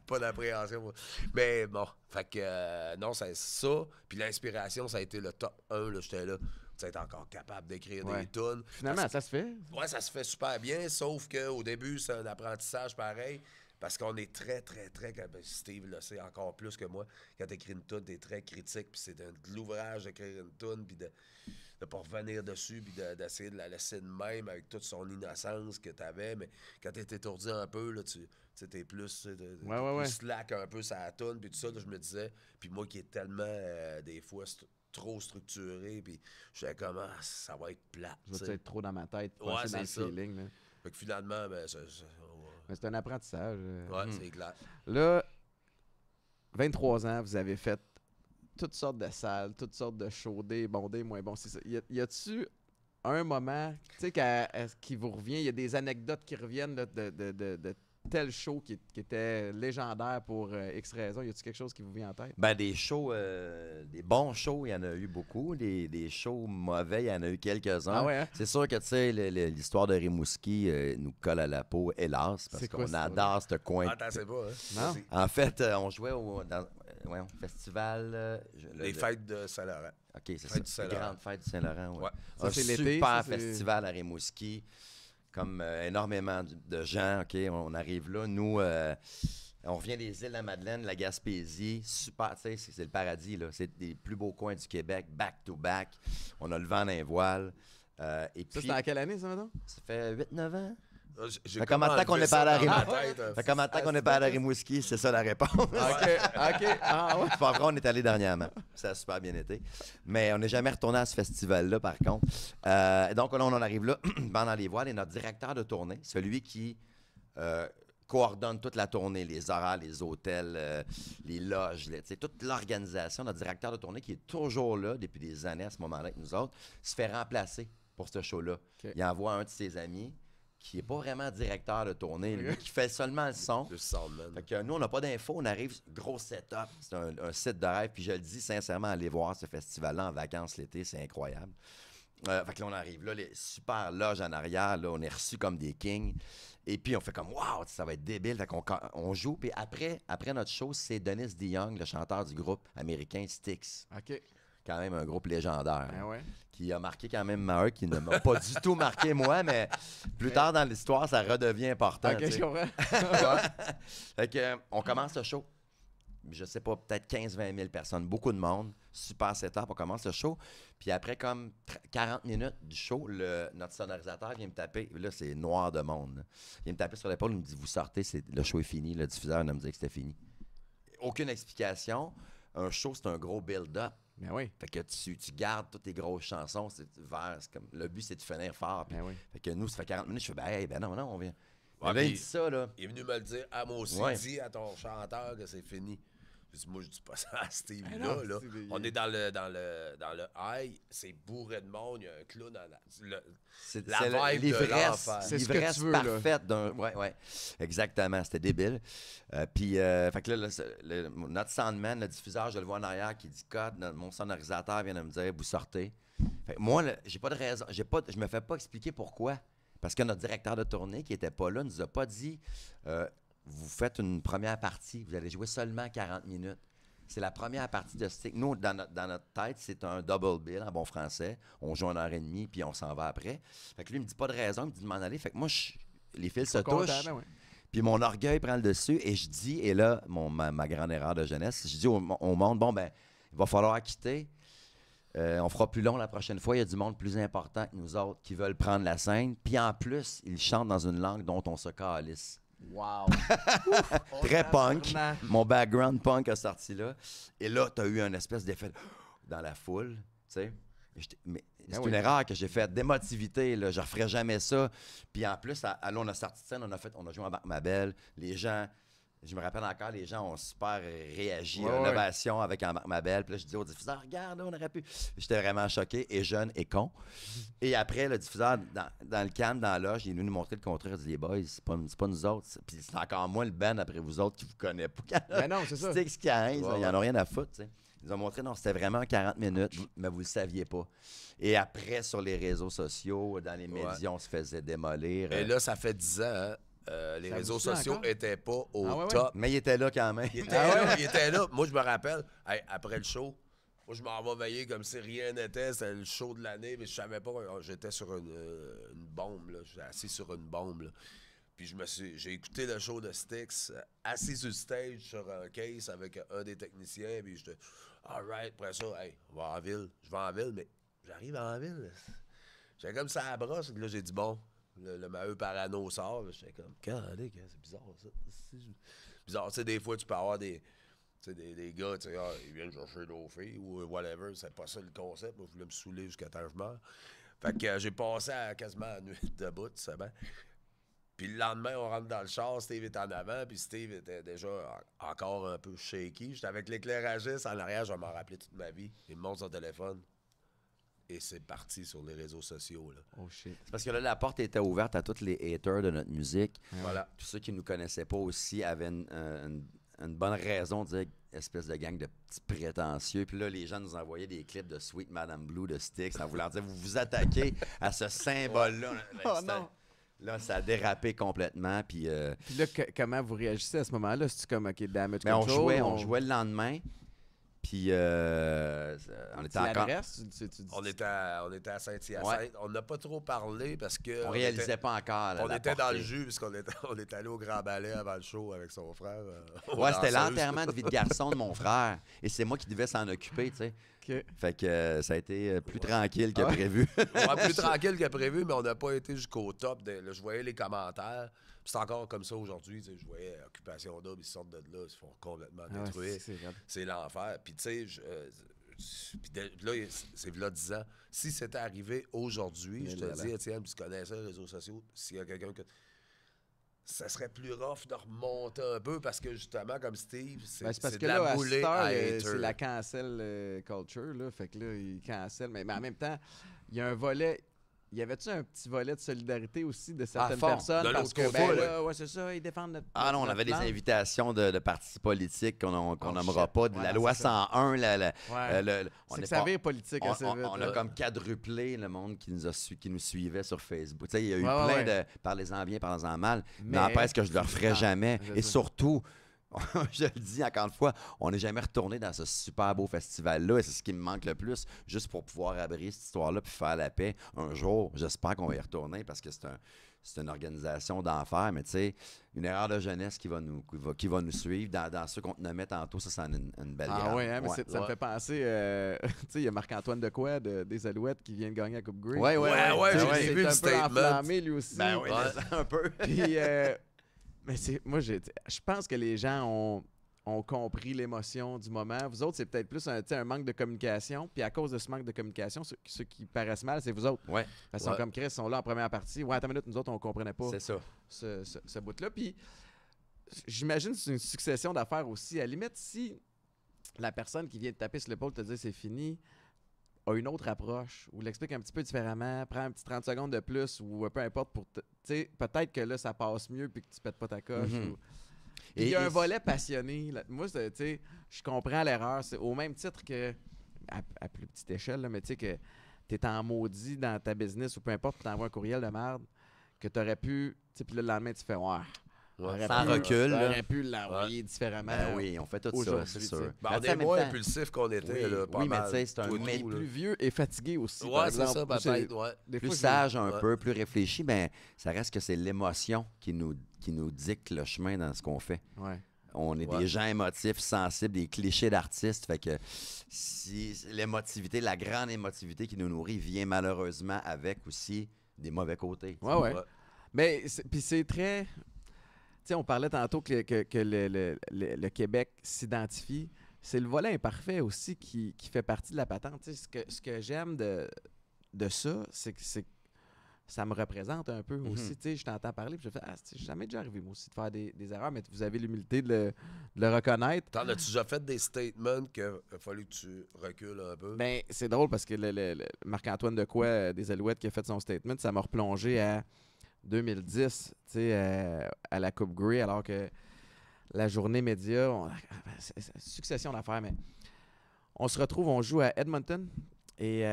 pas d'appréhension. Mais bon, fait que non, c'est ça. Puis l'inspiration, ça a été le top 1. Là, j'étais là. Tu es encore capable d'écrire des tunes. Finalement, ça se fait. Oui, ça se fait super bien, sauf qu'au début, c'est un apprentissage pareil, parce qu'on est très, très, très... Steve le sait encore plus que moi. Quand tu écris une tune, tu es très critique, puis c'est de l'ouvrage d'écrire une tune, puis de ne pas revenir dessus, puis d'essayer de la laisser de même avec toute son innocence que tu avais. Mais quand tu es étourdi un peu, là, tu es plus, plus slack un peu sur la tune, puis tout ça, là, je me disais... Puis moi qui est tellement, des fois... trop structuré, puis je suis comme, ça va être plate. Ça va être trop dans ma tête, ouais, c'est dans le feeling. Là. Fait que finalement, mais c'est un apprentissage. C'est clair. Là, 23 ans, vous avez fait toutes sortes de salles, toutes sortes de shows, des bons, des moins bons. C'est ça. Y a-tu un moment, tu sais, qui vous revient, il y a des anecdotes qui reviennent là, de tel show qui était légendaire pour X raisons? Y a-t-il quelque chose qui vous vient en tête? Ben, des shows, des bons shows, il y en a eu beaucoup. Des shows mauvais, il y en a eu quelques-uns. Ah ouais, hein? C'est sûr que, tu sais, l'histoire de Rimouski nous colle à la peau, hélas, parce qu'on adore ce coin. Attends, c'est pas, hein? Non? En fait, on jouait au festival... les fêtes de Saint-Laurent. OK, c'est ça. Les grandes fêtes de Saint-Laurent, ouais. Ça, c'est l'été. Super festival à Rimouski. Comme énormément de gens, OK, on arrive là. Nous, on revient des îles de la Madeleine, la Gaspésie. Super, tu sais, c'est le paradis, là. C'est des plus beaux coins du Québec, back-to-back. On a le vent dans les voiles. Et puis, c'était en quelle année, ça, maintenant? Ça fait 8-9 ans. J'ai fait combien de temps qu'on n'est pas allé à Rimouski? C'est ça la réponse. OK. Ah, ouais. Puis après, on est allé dernièrement. Ça a super bien été. Mais on n'est jamais retourné à ce festival-là, par contre. Donc, là, on en arrive là, pendant les voiles. Et notre directeur de tournée, celui qui coordonne toute la tournée, les horaires, les hôtels, les loges, toute l'organisation, notre directeur de tournée, qui est toujours là depuis des années à ce moment-là avec nous autres, se fait remplacer pour ce show-là. Okay. Il envoie un de ses amis. qui n'est pas vraiment directeur de tournée, lui, qui fait seulement le son. Le soundman. Fait que nous, on n'a pas d'infos, on arrive, gros setup, c'est un site de rêve, puis je le dis sincèrement, allez voir ce festival-là en vacances l'été, c'est incroyable. Fait que là, on arrive là, les super loges en arrière, là, on est reçus comme des kings, et puis on fait comme « Wow, ça va être débile », fait qu'on joue, puis après notre show, c'est Dennis DeYoung, le chanteur du groupe américain Styx. OK. Quand même un groupe légendaire. Ben ouais. Qui a marqué quand même Maheu, qui ne m'a pas du tout marqué moi, mais plus tard dans l'histoire, ça redevient important. OK, je comprends. Fait que, on commence le show. Je sais pas, peut-être 15-20 000 personnes, beaucoup de monde. Super setup, on commence le show. Puis après, comme 40 minutes du show, notre sonorisateur vient me taper. Là, c'est noir de monde. Là. Il vient me taper sur l'épaule, il me dit « Vous sortez, le show est fini. » Le diffuseur me dit que c'était fini. Aucune explication. Un show, c'est un gros build-up. Ben oui. Fait que tu gardes toutes tes grosses chansons, le but, c'est de finir fort. Puis, Ben oui. Fait que nous, ça fait 40 minutes, je fais, ben non, on vient. Ouais, là, il dit ça, là. Il est venu me le dire. Ah, moi aussi, dis à ton chanteur que c'est fini. Moi, je dis pas ça à Steve. Ben là, non, là. c'est On est dans le high, c'est bourré de monde, il y a un clown dans C'est vibe de l'ivresse. l'enfer. C'est ce que L'ivresse tu veux, parfaite d'un. Ouais. Exactement, c'était débile. Puis, fait que là, notre soundman, le diffuseur, je le vois en arrière, qui dit code. Mon sonorisateur vient de me dire, vous sortez. Fait que moi, j'ai pas de raison. Je me fais pas expliquer pourquoi. Parce que notre directeur de tournée, qui était pas là, nous a pas dit. Vous faites une première partie, vous allez jouer seulement 40 minutes. C'est la première partie de Styx. Nous, dans notre tête, c'est un double bill en bon français. On joue 1h30, puis on s'en va après. Fait que lui, il me dit pas de raison, il me dit de m'en aller. Fait que moi, les fils se touchent. Ben ouais. Puis mon orgueil prend le dessus et je dis, et là, ma grande erreur de jeunesse, je dis au monde, bon, ben, il va falloir quitter. On fera plus long la prochaine fois. Il y a du monde plus important que nous autres qui veulent prendre la scène. Puis en plus, ils chantent dans une langue dont on se calisse. Wow! Très punk. Mon background punk a sorti là. Et là, tu as eu un espèce d'effet dans la foule, tu sais. Mais c'est une erreur que j'ai faite, d'émotivité, là. Je referais jamais ça. Puis en plus, là, on a sorti de scène, on a joué en Marc Mabel. Les gens, je me rappelle encore, les gens ont super réagi à l'ovation avec Marc Mabel. Puis là, je dis au diffuseur, regarde, on aurait pu. J'étais vraiment choqué et jeune et con. Et après, le diffuseur, dans le calme, dans la loge, il est venu nous montrer le contraire. Il dit, les boys, c'est pas nous autres. Puis c'est encore moi le band après vous autres qui vous connaissez pas. Ben non, c'est ça. C'est ce qui arrive, ils en ont rien à foutre, tu sais. Ils nous ont montré, non, c'était vraiment 40 minutes, mais vous le saviez pas. Et après, sur les réseaux sociaux, dans les médias, on se faisait démolir. Et là, ça fait 10 ans, hein? Les réseaux sociaux n'étaient pas au top. Mais il était là quand même. Il était là. Moi, je me rappelle, après le show, moi, je m'en vais veiller comme si rien n'était. C'était le show de l'année, mais je savais pas. J'étais sur une bombe, là. J'étais assis sur une bombe, là. Puis j'ai écouté le show de Styx, assis sur le stage, sur un case avec un des techniciens. Puis j'étais, all right, après ça, hey, on va en ville. Je vais en ville, mais j'arrive en ville. J'étais comme ça à la brosse. Là, j'ai dit, bon, le Maheu parano sort. J'étais comme, calique, c'est bizarre, ça. C'est bizarre. Tu sais, des fois, tu peux avoir des gars, tu sais, ils viennent chercher nos filles ou whatever. C'est pas ça le concept. Moi, je voulais me saouler jusqu'à temps que je meure. Fait que j'ai passé quasiment la nuit debout, tu sais bien. Puis le lendemain, on rentre dans le char, Steve est en avant, puis Steve était déjà encore un peu shaky. J'étais avec l'éclairagiste en arrière, je vais m'en rappeler toute ma vie. Il me montre son téléphone. Et c'est parti sur les réseaux sociaux, là. Oh shit. C'est parce que là, la porte était ouverte à tous les haters de notre musique. Voilà. Tous ceux qui ne nous connaissaient pas aussi avaient une bonne raison de dire espèce de gang de petits prétentieux. Puis là, les gens nous envoyaient des clips de Sweet Madame Blue de Styx en voulant dire, vous vous attaquez à ce symbole-là. Oh non! Là, ça a dérapé complètement. Puis là, comment vous réagissez à ce moment-là? C'est-tu comme, OK, damage mais control? on jouait le lendemain. Puis on était encore... On était à Saint-Hyacinthe. Ouais. On n'a pas trop parlé parce que... On réalisait pas encore. On était dans le jus parce qu'on est allé au Grand Ballet avant le show avec son frère. Ouais, c'était l'enterrement de vie de garçon de mon frère. Et c'est moi qui devais s'en occuper, tu sais. Okay. Fait que ça a été plus tranquille que prévu. Plus tranquille que prévu, mais on n'a pas été jusqu'au top. Là, je voyais les commentaires. C'est encore comme ça aujourd'hui. Je voyais Occupation Double, ils sortent de là, ils se font complètement détruire. C'est l'enfer. Puis tu sais, là, c'est là 10 ans. Si c'était arrivé aujourd'hui, je te dis, Étienne, tu connais ça, les réseaux sociaux, s'il y a quelqu'un que... Ça serait plus rough de remonter un peu parce que justement, comme Steve, c'est parce de que la là, boulée à hater. c'est la cancel culture, là. Fait que là, il cancel. Mais en même temps, il y a un volet il y avait-tu un petit volet de solidarité aussi de certaines fond, personnes? de Parce l'autre que, côté, ouais, c'est ça, ils défendent notre. Ah non, on notre avait des langue. invitations de partis politiques qu'on nommera shit. pas. De Ouais, la non, loi c'est ça. 101, Ouais. on C'est est que ça pas- vire politique assez vite. on a là. comme quadruplé le monde qui nous suivait sur Facebook. Tu sais, il y a eu Ouais, plein ouais. de parlez-en bien, parlez-en mal. Mais- N'empêche que je le referai Ah, jamais. c'est Et ça. surtout, je le dis encore une fois, on n'est jamais retourné dans ce super beau festival-là et c'est ce qui me manque le plus, juste pour pouvoir abriser cette histoire-là puis faire la paix. Un jour, j'espère qu'on va y retourner parce que c'est une organisation d'enfer, mais tu sais, une erreur de jeunesse qui va nous suivre. Dans ceux qu'on te nommait tantôt, ça, c'est une belle Ah graine. ouais, hein, mais Ouais. ça me fait penser, tu sais, il y a Marc-Antoine Decoy des Alouettes qui vient de gagner la Coupe Grey. Ouais, Ouais, Il j'ai s'est vu le un peu statement. enflammé lui aussi. Ben oui, Ouais. mais ça, un peu. Puis, mais je pense que les gens ont compris l'émotion du moment. Vous autres, c'est peut-être plus un manque de communication. Puis à cause de ce manque de communication, ceux qui paraissent mal, c'est vous autres. Ouais, Parce qu'ils sont comme Chris, ils sont là en première partie. Ouais, attends une minute, nous autres, on comprenait pas c'est ça. ce bout-là. Puis j'imagine que c'est une succession d'affaires aussi. À la limite, si la personne qui vient de taper sur l'épaule te dit c'est fini, a une autre approche ou l'explique un petit peu différemment, prend un petit 30 secondes de plus ou peu importe pour tu sais, peut-être que là ça passe mieux puis que tu pètes pas ta coche. Mhm. Ou... Puis il y a un volet passionné. Là. Moi, tu sais, je comprends l'erreur. C'est au même titre que, à plus petite échelle, là, mais tu sais que t'es en maudit dans ta business ou peu importe, tu t'envoies un courriel de merde que t'aurais pu, tu sais, puis là, le lendemain, tu fais ouais. Ouais. Sans recul, là. T'aurais pu l'envoyer différemment. Ben oui, on fait tout ça, aujourd'hui, c'est tu sûr. sais. Ben, Mais on tu sais, en est même moins temps- impulsif qu'on était. Oui, là, pas oui, mais mal. tu sais, c'est un Toi, mais- tout, là. Plus vieux et fatigué aussi. par Ouais, c'est exemple. ça, Moi, c'est- peut-être. Ouais. des plus fois, sage un Ouais. peu, plus réfléchi, ben ça reste que c'est l'émotion qui nous dicte le chemin dans ce qu'on fait. Ouais. On est Ouais. des gens émotifs, sensibles, des clichés d'artistes. Fait que si l'émotivité, la grande émotivité qui nous nourrit vient malheureusement avec aussi des mauvais côtés. Ouais, ouais. Ouais. Mais puis c'est très. Tu sais, on parlait tantôt que le Québec s'identifie. C'est le volet imparfait aussi qui fait partie de la patente. Tu sais, ce que j'aime de ça, c'est que ça me représente un peu aussi. Tu sais, je t'entends parler puis je fais c'est jamais déjà arrivé moi aussi de faire des erreurs, mais vous avez l'humilité de le reconnaître. T'en as-tu déjà fait des statements qu'il a fallu que tu recules un peu? Ben, c'est drôle parce que le Marc-Antoine Decoy des Alouettes qui a fait son statement, ça m'a replongé à 2010, tu sais, à la Coupe Grey, alors que la journée média, c'est une succession d'affaires, mais on se retrouve, on joue à Edmonton et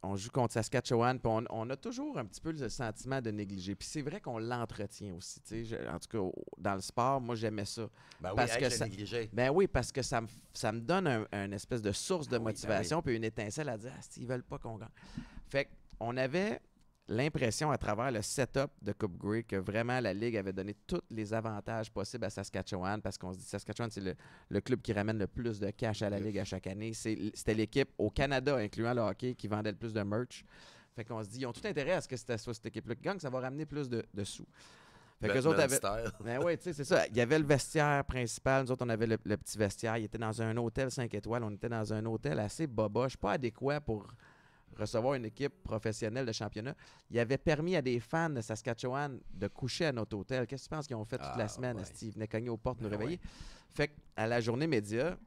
on joue contre Saskatchewan, puis on a toujours un petit peu le sentiment de négliger. Puis c'est vrai qu'on l'entretient aussi, tu sais. En tout cas, dans le sport, moi, j'aimais ça. Ben oui, Parce hey, que je l'ai ça- négligé. Ben oui, parce que ça me donne un espèce de source de Ben oui, ben motivation puis une étincelle à dire ils veulent pas qu'on gagne. Fait qu'on avait l'impression à travers le setup de Coupe Grey que vraiment la Ligue avait donné tous les avantages possibles à Saskatchewan parce qu'on se dit Saskatchewan, c'est le club qui ramène le plus de cash à la Ligue à chaque année. C'était l'équipe au Canada, incluant le hockey, qui vendait le plus de merch. Fait qu'on se dit, ils ont tout intérêt à ce que c'était soit cette équipe-là qui gagne, ça va ramener plus de sous. Fait qu'eux autres avaient... Style. Ben oui, tu sais, c'est ça. Il y avait le vestiaire principal. Nous autres, on avait le petit vestiaire. Il était dans un hôtel 5 étoiles. On était dans un hôtel assez boboche, pas adéquat pour recevoir une équipe professionnelle de championnat. Il avait permis à des fans de Saskatchewan de coucher à notre hôtel. Qu'est-ce que tu penses qu'ils ont fait toute la semaine? ouais. Ils venaient cogner aux portes, nous Ben réveiller. Fait qu'à la journée média,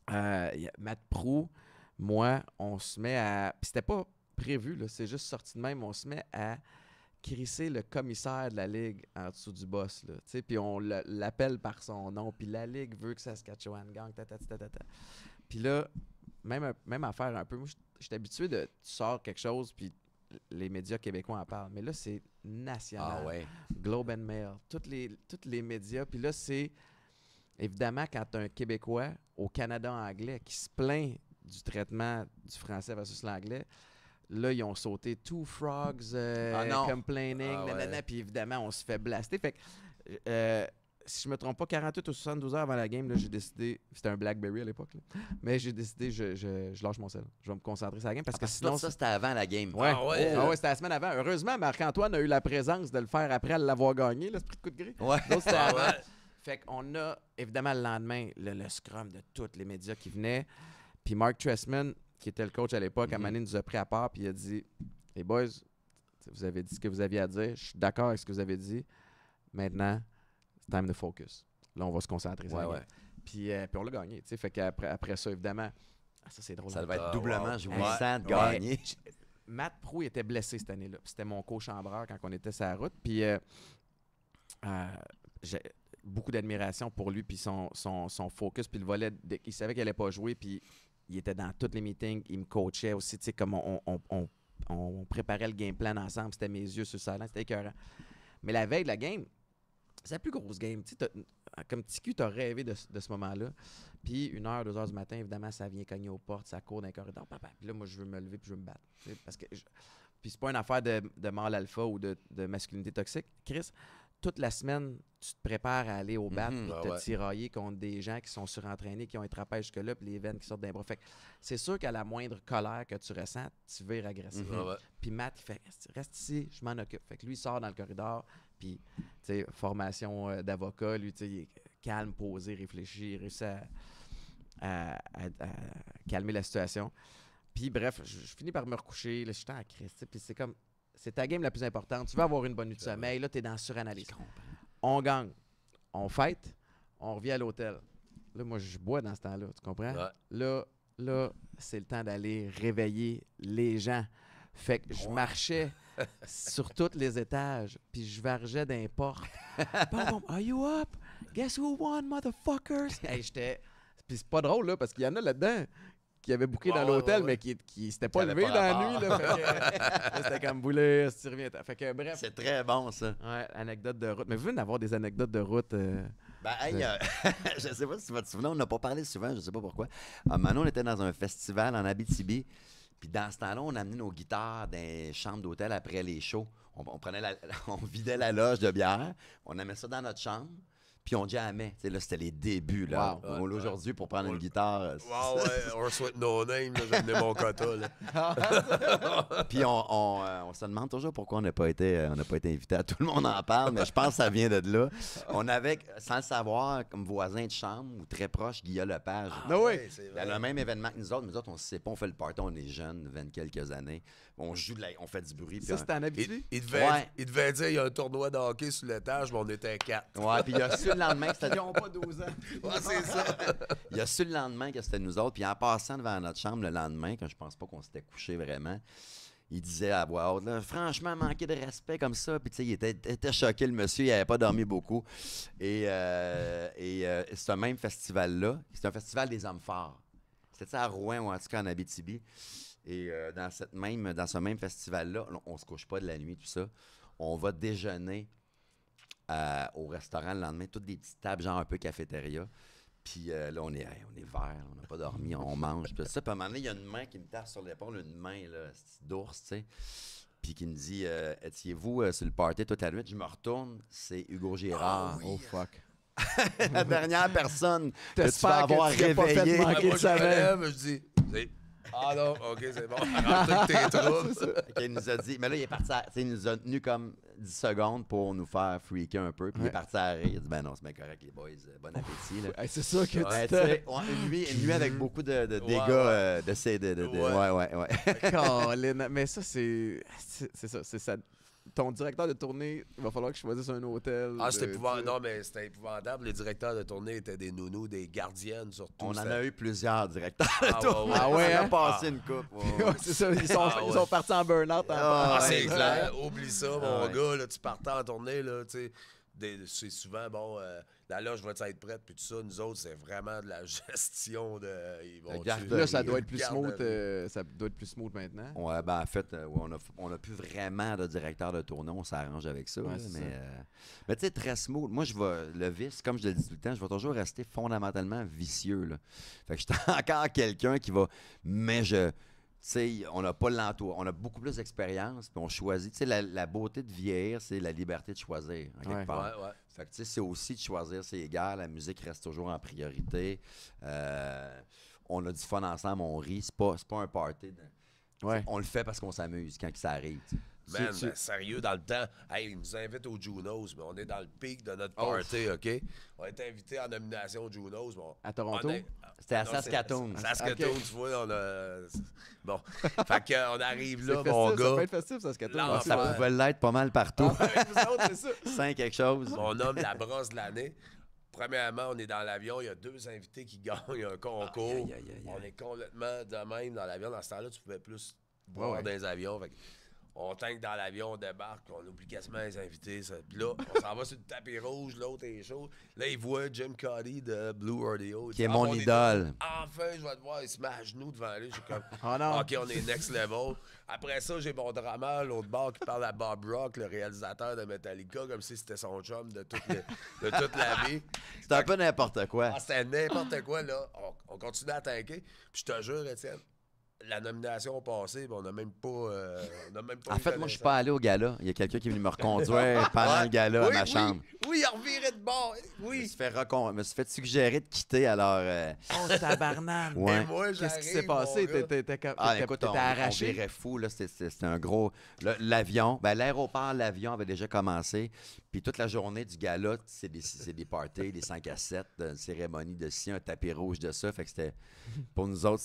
il y a Matt Proulx, moi, on se met à... Puis c'était pas prévu, là, c'est juste sorti de même. On se met à crisser le commissaire de la Ligue en dessous du boss. Là, tu sais, puis on l'appelle par son nom. Puis la Ligue veut que Saskatchewan gagne. Puis là, même affaire un peu. Moi, je suis habitué de... Tu sors quelque chose, puis les médias québécois en parlent. Mais là, c'est national. Ah ouais. Globe and Mail, tous les médias. Puis là, c'est évidemment quand tu as un Québécois au Canada anglais qui se plaint du traitement du français versus l'anglais, là, ils ont sauté Two Frogs, non. complaining, Ah ouais. nanana, puis évidemment, on se fait blaster. Fait que, si je me trompe pas, 48 ou 72 heures avant la game, là, j'ai décidé, c'était un BlackBerry à l'époque, là, mais j'ai décidé, je lâche mon sel. Je vais me concentrer sur la game parce que sinon... Tout ça, c'était avant la game. Ouais, Ah ouais? Ah ouais, c'était la semaine avant. Heureusement, Marc-Antoine a eu la présence de le faire après l'avoir gagné, l'esprit de coup de gré. Ouais. L'autre, c'était Ah avant. ouais. Fait qu'on a, évidemment, le lendemain, le scrum de tous les médias qui venaient. Puis Mark Trestman, qui était le coach à l'époque, à Mané nous a pris à part, puis il a dit « Les boys, vous avez dit ce que vous aviez à dire. Je suis d'accord avec ce que vous avez dit. Maintenant, it's time to focus. Là, on va se concentrer sur la game. Puis on l'a gagné. Fait qu'après ça, évidemment, ça c'est drôle. Ça hein. devait être Ah, doublement wow. jouissant de Ouais. gagner. Matt Proulx était blessé cette année-là. C'était mon co-chambreur quand on était sur la route. Puis j'ai beaucoup d'admiration pour lui, puis son focus, puis le volet. Il savait qu'il n'allait pas jouer, puis il était dans tous les meetings. Il me coachait aussi, tu sais, comme on préparait le game plan ensemble. C'était mes yeux sur le salon, c'était écœurant. Mais la veille de la game, c'est la plus grosse game. Tu sais, comme TQ, tu as rêvé de ce moment-là. Puis 1h, 2h du matin, évidemment, ça vient cogner aux portes, ça court dans les corridors. Papa. Puis là, moi, je veux me lever puis je veux me battre. Parce que puis c'est pas une affaire de mâle alpha ou de masculinité toxique. Chris, toute la semaine, tu te prépares à aller au bat et te tirailler contre des gens qui sont surentraînés, qui ont été trapés jusque-là, puis les veines qui sortent d'un bras. Fait que c'est sûr qu'à la moindre colère que tu ressens, tu vas agressif. Puis Matt, il fait « Reste ici, je m'en occupe ». Fait que lui, il sort dans le corridor, puis, tu sais, formation d'avocat, lui, tu sais, il est calme, posé, réfléchi, il réussit à calmer la situation. Puis bref, je finis par me recoucher, là, je suis en crise, puis c'est comme, c'est ta game la plus importante, tu veux avoir une bonne nuit de sommeil, là, t'es dans suranalyse. On gagne, on fête, on revient à l'hôtel. Là, moi, je bois dans ce temps-là, tu comprends? Ouais. Là, c'est le temps d'aller réveiller les gens. Fait que je marchais sur tous les étages, puis je vargeais dans les portes. Bon, are you up? Guess who won, motherfuckers? Hey, j'étais... Puis c'est pas drôle, là, parce qu'il y en a là-dedans qui avaient booké dans l'hôtel, mais qui s'étaient pas levés dans la nuit. Là, c'était comme bouler, si tu reviens. Fait que bref. C'est très bon, ça. Ouais, anecdote de route. Mais vous venez d'avoir des anecdotes de route. Ben, hey, je sais pas si tu vas te souvenir, on n'a pas parlé souvent, je sais pas pourquoi. Maintenant, on était dans un festival en Abitibi. Puis dans ce temps-là, on amenait nos guitares dans les chambres d'hôtel après les shows. On vidait la loge de bière, on amenait ça dans notre chambre, puis on jammait. Là, c'était les débuts. Là. Wow. Aujourd'hui, pour prendre une guitare... Wow, ouais, on souhaite no name, j'ai amené mon quota. Puis on se demande toujours pourquoi on n'a pas été invité. Tout le monde en parle, mais je pense que ça vient de là. On avait, sans le savoir, comme voisin de chambre, ou très proche, Guillaume Lepage. Il a le même événement que nous autres. Nous autres, on ne sait pas, on fait le party, on est jeunes, 20 quelques années. On joue, on fait du bruit. Ça, c'était en Abitibi? Il devait dire il y a un tournoi de hockey sur l'étage, mais on était 4. Ouais, puis il a su le lendemain que c'était... Ils n'ont pas 12 ans. Ouais, c'est ça. Il a su le lendemain que c'était nous autres. Puis en passant devant notre chambre le lendemain, quand je pense pas qu'on s'était couché vraiment, il disait à voix haute, là, franchement, manquer de respect comme ça. Puis tu sais, il était choqué, le monsieur, il n'avait pas dormi beaucoup. Et ce même festival-là, c'est un festival des hommes forts. C'était à Rouen ou en tout cas en Abitibi. Et dans ce même festival-là, on se couche pas de la nuit, tout ça. On va déjeuner au restaurant le lendemain, toutes des petites tables, genre un peu cafétéria. Puis là, on est vert, on n'a pas dormi, on mange. Puis ça, puis à un moment donné, il y a une main qui me tape sur l'épaule, une main là, d'ours, tu sais. Puis qui me dit étiez-vous sur le party toute la nuit? Je me retourne, c'est Hugo Girard. Oh fuck. La dernière personne que tu vas avoir réveillée. Moi, je me lève, je dis... Ah non, OK, c'est bon. Rentre tes troubles. Il nous a dit, mais là, il est parti, il nous a tenu comme 10 secondes pour nous faire freaker un peu. Puis il est parti à rire. Il a dit, ben non, c'est bien correct, les boys. Bon appétit. Là. C'est ça que tu sais. Une nuit avec beaucoup de dégâts de ces. Ouais. Mais ça, c'est ça. Ton directeur de tournée, il va falloir que je choisisse un hôtel. Ah, c'était épouvantable. Non, mais c'était épouvantable. Les directeurs de tournée étaient des nounous, des gardiennes surtout. On en a eu plusieurs directeurs de tournée. Ah ouais, on a passé une coupe. C'est ça, ils sont partis en burn-out. C'est clair. Oublie ça, mon gars. Là, tu partais en tournée, là, tu sais. C'est souvent, bon, la loge va être prête, puis tout ça. Nous autres, c'est vraiment de la gestion de... Là, ça doit être plus smooth. Ça doit être plus smooth maintenant. Ouais, ben en fait, on n'a plus vraiment de directeur de tournée. On s'arrange avec ça. Ouais, mais tu sais, très smooth. Moi, le vice, comme je le dis tout le temps, je vais toujours rester fondamentalement vicieux. Là. Fait que je suis encore quelqu'un qui va... Mais tu sais, on n'a pas l'entour. On a beaucoup plus d'expérience, puis on choisit. Tu sais, la beauté de vieillir, c'est la liberté de choisir, en quelque part. Ouais. Fait que, tu sais, c'est aussi de choisir ses gars. La musique reste toujours en priorité. On a du fun ensemble, on rit. C'est pas un party. On le fait parce qu'on s'amuse quand ça arrive. Man, sérieux, dans le temps, ils nous invitent aux Junos, mais on est dans le pic de notre party, OK? On a été invités en nomination aux Junos. Bon, à Toronto? C'était à Saskatoon. Saskatoon, okay. Tu vois, on a... Bon, fait qu'on arrive là, festif, mon gars. Ça peut être festif, Saskatoon. Ça pouvait l'être pas mal partout. C'est ça. 5 quelque chose. On nomme la brosse de l'année. Premièrement, on est dans l'avion, il y a 2 invités qui gagnent un concours. On est complètement de même dans l'avion. Dans ce temps-là, tu pouvais plus boire dans les avions. Fait on tank dans l'avion, on débarque, on oublie quasiment les invités. Puis là, on s'en va sur le tapis rouge, l'autre est chaud. Là, il voit Jim Cuddy de Blue Rodeo. Qui est mon idole. Enfin, je vais te voir, il se met à genoux devant lui. Je suis comme, non. OK, on est next level. Après ça, j'ai mon drummer, l'autre bord, qui parle à Bob Rock, le réalisateur de Metallica, comme si c'était son chum de toute la vie. C'était un peu n'importe quoi. C'était n'importe quoi, là. On continue à tanker. Puis je te jure, Étienne, la nomination passée, on n'a même pas. En fait, moi, je suis pas allé au gala. Il y a quelqu'un qui est venu me reconduire pendant le gala à ma chambre. Oui, il a reviré de bord. Oui. Je me suis fait suggérer de quitter, alors. Oh, tabarnane. Ouais. Qu'est-ce qui s'est passé? T'étais écoute, arraché. On virait fou. C'était un gros. L'avion, l'aéroport, l'avion avait déjà commencé. Puis toute la journée du gala, c'est des parties, des 5 à 7, une cérémonie de ci, un tapis rouge de ça. Fait que c'était. Pour nous autres,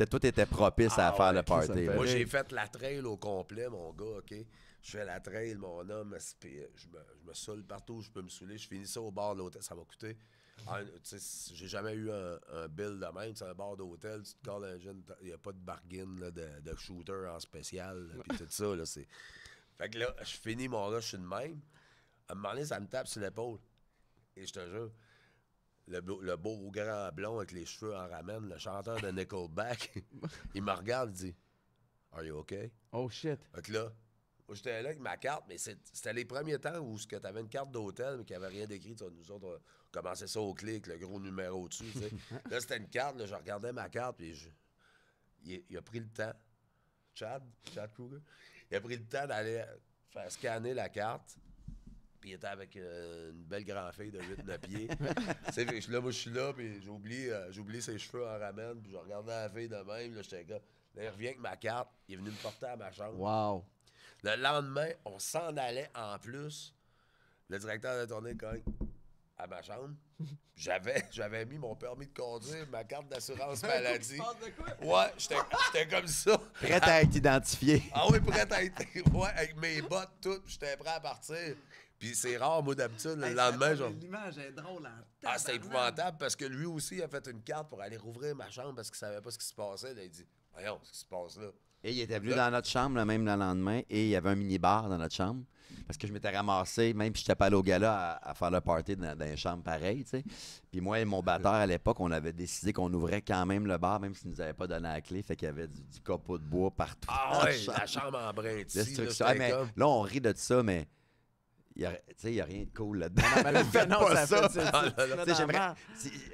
tout était propice à faire le party. Moi, j'ai fait la trail au complet, mon gars, OK? Je fais la trail, mon homme, puis je me saoule partout où je peux me saouler. Je finis ça au bar de l'hôtel, ça m'a coûté. J'ai jamais eu un bill de même. C'est un bar d'hôtel, tu te colles un jeune, il n'y a pas de bargain là, de shooter en spécial, puis tout ça. Là, fait que là, je finis mon gars, je suis de même. À un moment donné, ça me tape sur l'épaule. Et je te jure, le beau grand blond avec les cheveux en ramène, le chanteur de Nickelback, il me regarde et dit « Are you okay? » Oh shit. Fait que là, moi j'étais là avec ma carte, mais c'était les premiers temps où tu avais une carte d'hôtel, mais qu'il n'y avait rien d'écrit. Nous autres, on commençait ça au clic, le gros numéro dessus. Là, c'était une carte, là, je regardais ma carte, puis il a pris le temps, Chad Kruger, il a pris le temps d'aller faire scanner la carte. Puis il était avec une belle grande fille de 8-9 pieds. Là, moi, je suis là, puis j'ai oublié ses cheveux en ramène, puis je regardais la fille de même. Là, j'étais là, il revient avec ma carte, il est venu me porter à ma chambre. Wow. Le lendemain, on s'en allait en plus. Le directeur de tournée cogne à ma chambre. J'avais mis mon permis de conduire, ma carte d'assurance maladie. Ouais, j'étais comme ça. Prêt à être identifié. Ah oui, prêt à être. Ouais, avec mes bottes, tout. J'étais prêt à partir. Puis c'est rare, moi, d'habitude, le lendemain, genre. L'image est drôle, hein. Ah, c'était épouvantable parce que lui aussi a fait une carte pour aller rouvrir ma chambre parce qu'il savait pas ce qui se passait. Là, il dit, voyons, ce qui se passe là. Et il était venu dans notre chambre, là, même le lendemain, et il y avait un mini-bar dans notre chambre. Parce que je m'étais ramassé, même si je n'étais pas allé au gala, à faire le party dans une chambre pareille, tu sais. Puis moi et mon batteur, à l'époque, on avait décidé qu'on ouvrait quand même le bar, même s'ils ne nous avaient pas donné la clé. Fait qu'il y avait du copeau de bois partout. Ah oui, la chambre en brin. Là, on rit de ça, mais il n'y a rien de cool là-dedans. Non, pas ça. J'aimerais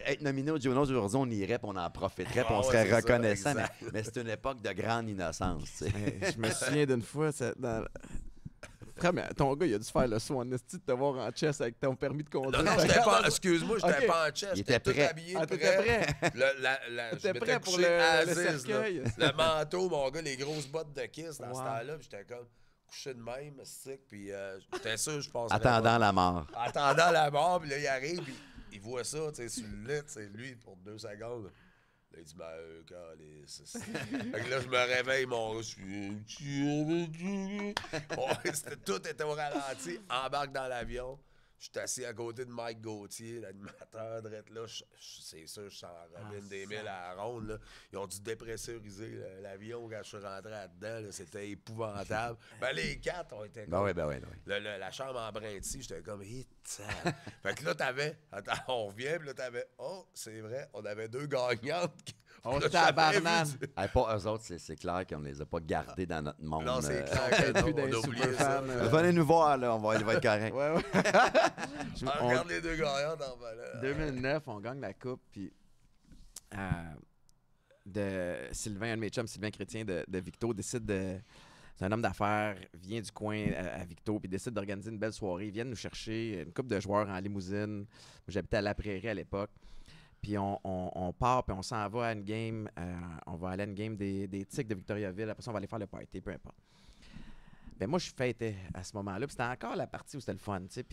être nominé au Juno aujourd'hui, on irait, puis on en profiterait, puis on serait reconnaissant. Mais c'est une époque de grande innocence. Je me souviens d'une fois, Frère, mais ton gars, il a dû faire le soin de te voir en chess avec ton permis de conduire. Non, j'étais pas. Excuse-moi, j'étais pas en chess. Il était prêt. Habillé, t'étais prêt? J'étais prêt pour le cercueil. Le manteau, mon gars, les grosses bottes de Kiss dans ce temps-là. Puis j'étais comme couché de même, stick. Puis j'étais sûr, je pense. Attendant la mort. Attendant la mort, puis là, il arrive, puis il voit ça, tu sais, sur le lit, c'est lui, pour 2 secondes. Là, il dit, fait que là, je me réveille, mon gars, tout était au ralenti, embarque dans l'avion. Je suis assis à côté de Mike Gauthier, l'animateur, drette là. C'est sûr, je sens Robin des Milles à la ronde. Là. Ils ont dû dépressuriser l'avion quand je suis rentré là-dedans. C'était épouvantable. Les 4 ont été comme... La chambre en brintis, j'étais comme... Fait que là, t'avais... Attends, on revient, puis là, t'avais... Oh, c'est vrai, on avait 2 gagnantes. On tabarnane. Pas eux autres, c'est clair qu'on ne les a pas gardés dans notre monde. Non, c'est clair qu'on a oublié ça. Venez nous voir, là, on va être correct. Ouais. On regarde les 2 gagnantes en valeur. 2009, on gagne la coupe, puis Sylvain, un de mes chums, Sylvain Chrétien de Victo, décide de... C'est un homme d'affaires, vient du coin à Victo, puis décide d'organiser une belle soirée. Ils viennent nous chercher une couple de joueurs en limousine. J'habitais à La Prairie à l'époque. Puis on part, puis on s'en va à une game. On va aller à une game des Tics de Victoriaville. Après ça, on va aller faire le party, peu importe. Ben moi, je fêtais à ce moment-là. Puis c'était encore la partie où c'était le fun, tu sais.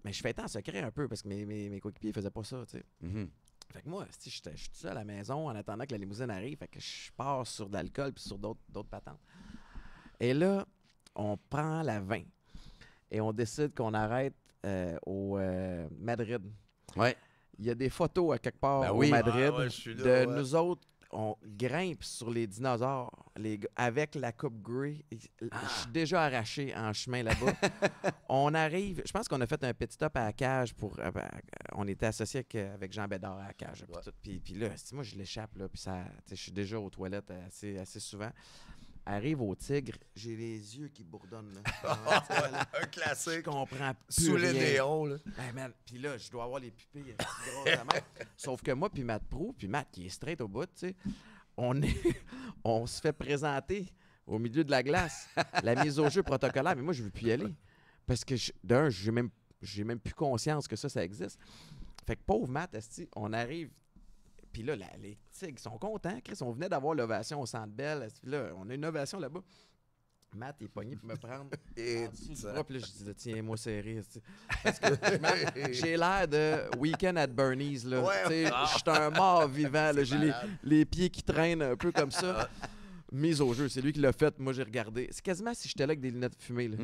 Mais je fêtais en secret un peu parce que mes coéquipiers ne faisaient pas ça, tu sais. Mm-hmm. Fait que moi, je suis tout seul à la maison en attendant que la limousine arrive. Fait que je pars sur de l'alcool puis sur d'autres patentes. Et là, on prend la 20 et on décide qu'on arrête au Madrid. Ouais. Il y a des photos à quelque part au Madrid je suis là, de nous autres. on grimpe sur les dinosaures avec la coupe Grey. Je suis déjà arraché en chemin là-bas. On arrive, je pense qu'on a fait un petit stop à la cage on était associé avec Jean Bédard à la cage. Puis là, moi, je l'échappe, là, puis je suis déjà aux toilettes assez souvent. Arrive au tigre, j'ai les yeux qui bourdonnent. Là. Un classique. Je comprends plus sous les rien. néons. Là. Puis là, je dois avoir les pupilles grosses à mort. Sauf que moi, puis Matt Proulx, puis Matt qui est straight au bout, tu sais, on se fait présenter au milieu de la glace la mise au jeu protocolaire. Mais moi, je veux plus y aller. Parce que, j'ai même plus conscience que ça existe. Fait que pauvre Matt, on arrive. Puis là, les tigres sont contents. Chris, on venait d'avoir l'ovation au Centre Bell. Là, on a une ovation là-bas. Matt est pogné pour me prendre en dessous du bras. Puis là, je dis, tiens-moi serré. Parce que j'ai l'air de Weekend at Bernie's. Là. Je suis un mort vivant. Là. J'ai les pieds qui traînent un peu comme ça. Mise au jeu. C'est lui qui l'a fait. Moi, j'ai regardé. C'est quasiment si j'étais là avec des lunettes fumées. Là.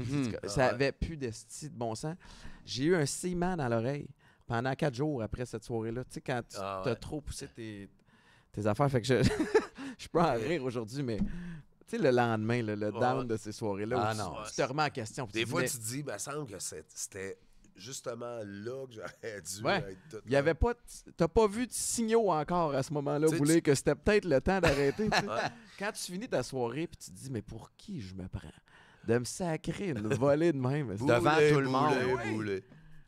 Ça avait plus d'esti de bon sens. J'ai eu un ciment dans l'oreille. Pendant 4 jours après cette soirée-là, tu sais, quand tu as trop poussé tes affaires, fait que je peux en rire aujourd'hui, mais tu sais, le lendemain, le down de ces soirées-là, où tu te remets en question. Des fois, tu te dis, il me semble que c'était justement là que j'aurais dû être tout. Il y avait pas, t'as pas vu de signaux encore à ce moment-là, Boulay, que c'était peut-être le temps d'arrêter. Quand tu finis ta soirée, puis tu te dis, mais pour qui je me prends? De me sacrer une volée de même. Devant tout le monde. Boulay.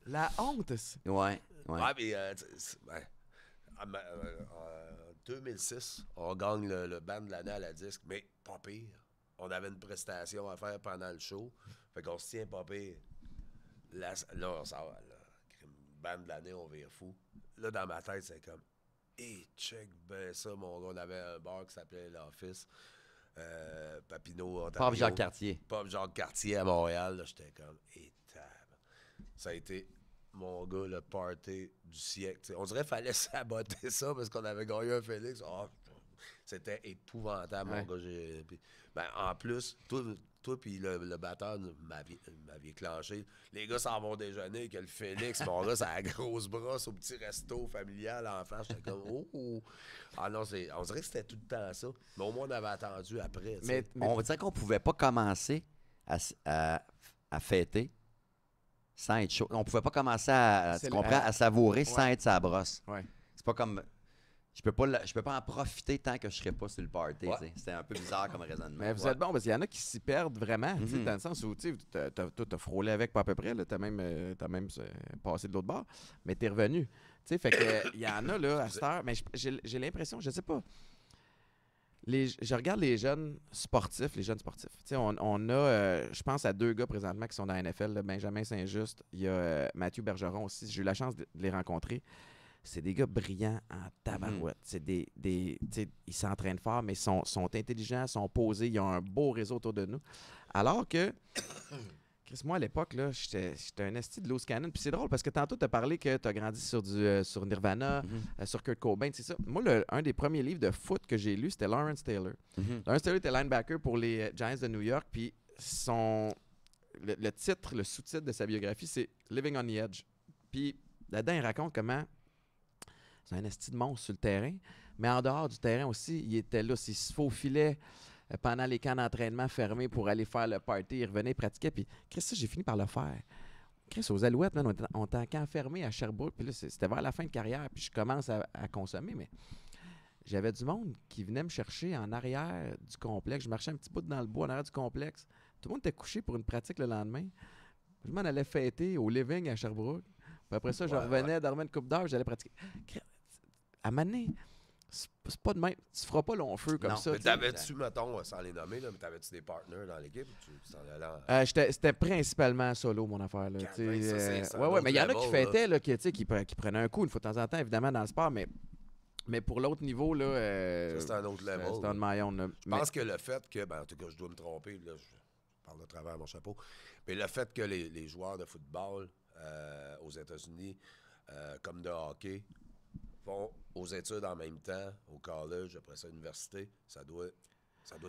La honte, c'est. Ouais, mais en 2006, on gagne le band de l'année à la disque, mais pas pire. On avait une prestation à faire pendant le show. Fait qu'on se tient pas pire. Là, on s'en va. Band de l'année, on vire fou. Là, dans ma tête, c'est comme, check ben ça, mon gars. On avait un bar qui s'appelait l'Office. Papineau, Ontario. Pop Jacques-Cartier. Pop Jacques-Cartier à Montréal. J'étais comme, ça a été, mon gars, le party du siècle. T'sais, on dirait qu'il fallait saboter ça parce qu'on avait gagné un Félix. C'était épouvantable, mon gars. En plus, toi puis le batteur m'aviez clenché. Les gars s'en vont déjeuner que le Félix, mon gars, ça a la grosse brosse au petit resto familial en face. J'étais comme, oh! Ah non, on dirait que c'était tout le temps ça. Mais au moins, on avait attendu après. Mais on dirait qu'on pouvait pas commencer à fêter sans être chaud. On pouvait pas commencer à savourer sans être sa brosse. Ouais. C'est pas comme... Je peux pas en profiter tant que je serais pas sur le party. C'était un peu bizarre comme raisonnement. Mais vous êtes bon, parce qu'il y en a qui s'y perdent vraiment, dans le sens où tu as frôlé avec pas à peu près, tu as même passé de l'autre bord, mais tu es revenu. Fait que il y en a là à cette heure, mais j'ai l'impression, je sais pas. Je regarde les jeunes sportifs. On a, je pense à 2 gars présentement qui sont dans la NFL, là, Benjamin Saint-Just, il y a Mathieu Bergeron aussi. J'ai eu la chance de les rencontrer. C'est des gars brillants en tabarouette. C'est ils s'entraînent fort, mais sont intelligents, sont posés, ils ont un beau réseau autour de nous. Alors que, Chris, moi, à l'époque, là, j'étais un esti de loose cannon. Puis c'est drôle parce que tantôt, tu as parlé que tu as grandi sur Nirvana, sur Kurt Cobain, c'est ça. Moi, un des premiers livres de foot que j'ai lu, c'était Lawrence Taylor. Lawrence Taylor était linebacker pour les Giants de New York, puis le titre, le sous-titre de sa biographie, c'est Living on the Edge. Puis là-dedans, il raconte comment c'est un esti de monstre sur le terrain, mais en dehors du terrain aussi, il était là. Il se faufilait pendant les camps d'entraînement fermés pour aller faire le party. Il revenait, il pratiquait. Puis, Chris, ça, j'ai fini par le faire. Chris, aux Alouettes, man, on était en camp fermé à Sherbrooke. Puis là, c'était vers la fin de carrière. Puis je commence à consommer, mais j'avais du monde qui venait me chercher en arrière du complexe. Je marchais un petit bout dans le bois en arrière du complexe. Tout le monde était couché pour une pratique le lendemain. Je m'en allais fêter au Living à Sherbrooke. Puis après ça, je revenais, dormais une couple d'heures, j'allais pratiquer. À un moment donné, c'est pas de même. Tu feras pas long feu comme ça. Mais t'avais-tu, mettons, sans les nommer, là, mais t'avais-tu des partenaires dans l'équipe? C'était principalement solo, mon affaire. Là, mais il y en a qui fêtaient, là, qui prenaient un coup une fois de temps en temps, évidemment, dans le sport, mais pour l'autre niveau, là, c'est un autre level. C'est un maillon. Je pense que le fait que, en tout cas, je dois me tromper, là, je parle de travers mon chapeau, mais le fait que les joueurs de football aux États-Unis, comme de hockey, vont aux études en même temps, au college, après ça, à l'université, ça doit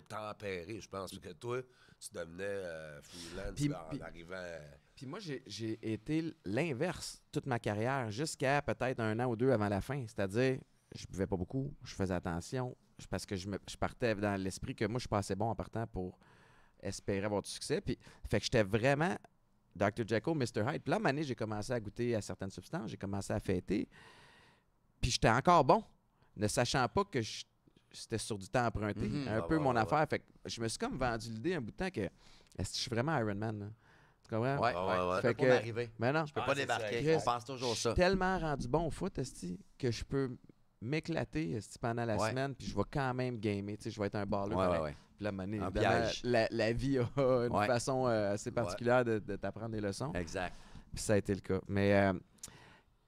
tempérer, je pense. Parce que toi, tu devenais freelance en arrivant... Puis moi, j'ai été l'inverse toute ma carrière, jusqu'à peut-être 1 an ou 2 avant la fin. C'est-à-dire, je buvais pas beaucoup, je faisais attention, parce que je partais dans l'esprit que moi, je suis pas assez bon en partant pour espérer avoir du succès. Puis, fait que j'étais vraiment Dr. Jekyll, Mr. Hyde. Puis là, à un moment donné, j'ai commencé à goûter à certaines substances, j'ai commencé à fêter. Puis j'étais encore bon, ne sachant pas que c'était sur du temps emprunté. Un peu mon affaire. Fait que je me suis comme vendu l'idée un bout de temps que est-ce que je suis vraiment Iron Man, là? Tu comprends? Ouais. Fait Je peux que, pas m'arriver. Mais non. Je peux pas débarquer. Chris, On pense toujours je ça. suis tellement rendu bon au foot, esti, que je peux m'éclater esti, pendant la semaine, puis je vais quand même gamer. Je vais être un baller. Puis là, mané, la vie a une façon assez particulière de t'apprendre des leçons. Exact. Puis ça a été le cas. Mais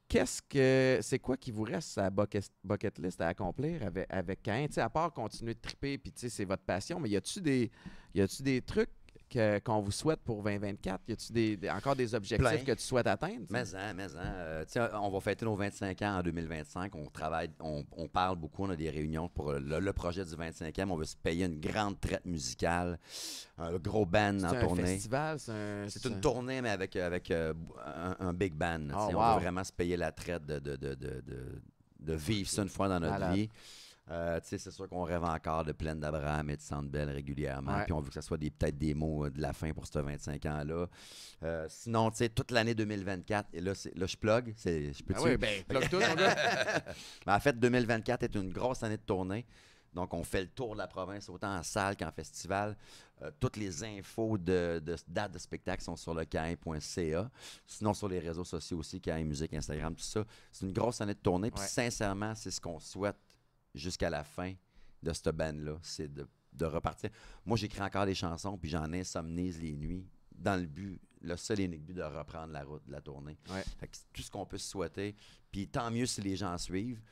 c'est quoi qui vous reste à bucket list à accomplir avec Caïn? À part continuer de triper, puis c'est votre passion, mais y a-tu des trucs qu'on vous souhaite pour 2024? Y a-tu encore des objectifs que tu souhaites atteindre? On va fêter nos 25 ans en 2025. On travaille, on parle beaucoup, on a des réunions pour le projet du 25e. On veut se payer une grande traite musicale, un gros band en tournée. C'est un festival? C'est une tournée, mais avec un big band. On veut vraiment se payer la traite de vivre ça une fois dans notre vie. C'est sûr qu'on rêve encore de Plaine d'Abraham et de Sandbell régulièrement. Puis on veut que ça soit peut-être des mots de la fin pour ce 25 ans-là. Sinon, toute l'année 2024, et là je plug. Je peux plug tout, mon gars. Mais en fait, 2024 est une grosse année de tournée. Donc, on fait le tour de la province, autant en salle qu'en festival. Toutes les infos de dates de spectacle sont sur le cain.ca. Sinon, sur les réseaux sociaux aussi, Cain Musique, Instagram, tout ça. C'est une grosse année de tournée. Puis sincèrement, c'est ce qu'on souhaite jusqu'à la fin de cette band-là, c'est de repartir. Moi, j'écris encore des chansons, puis j'en insomnise les nuits, dans le but, le seul et unique but de reprendre la route de la tournée. Fait que c'est tout ce qu'on peut se souhaiter. Puis tant mieux si les gens suivent,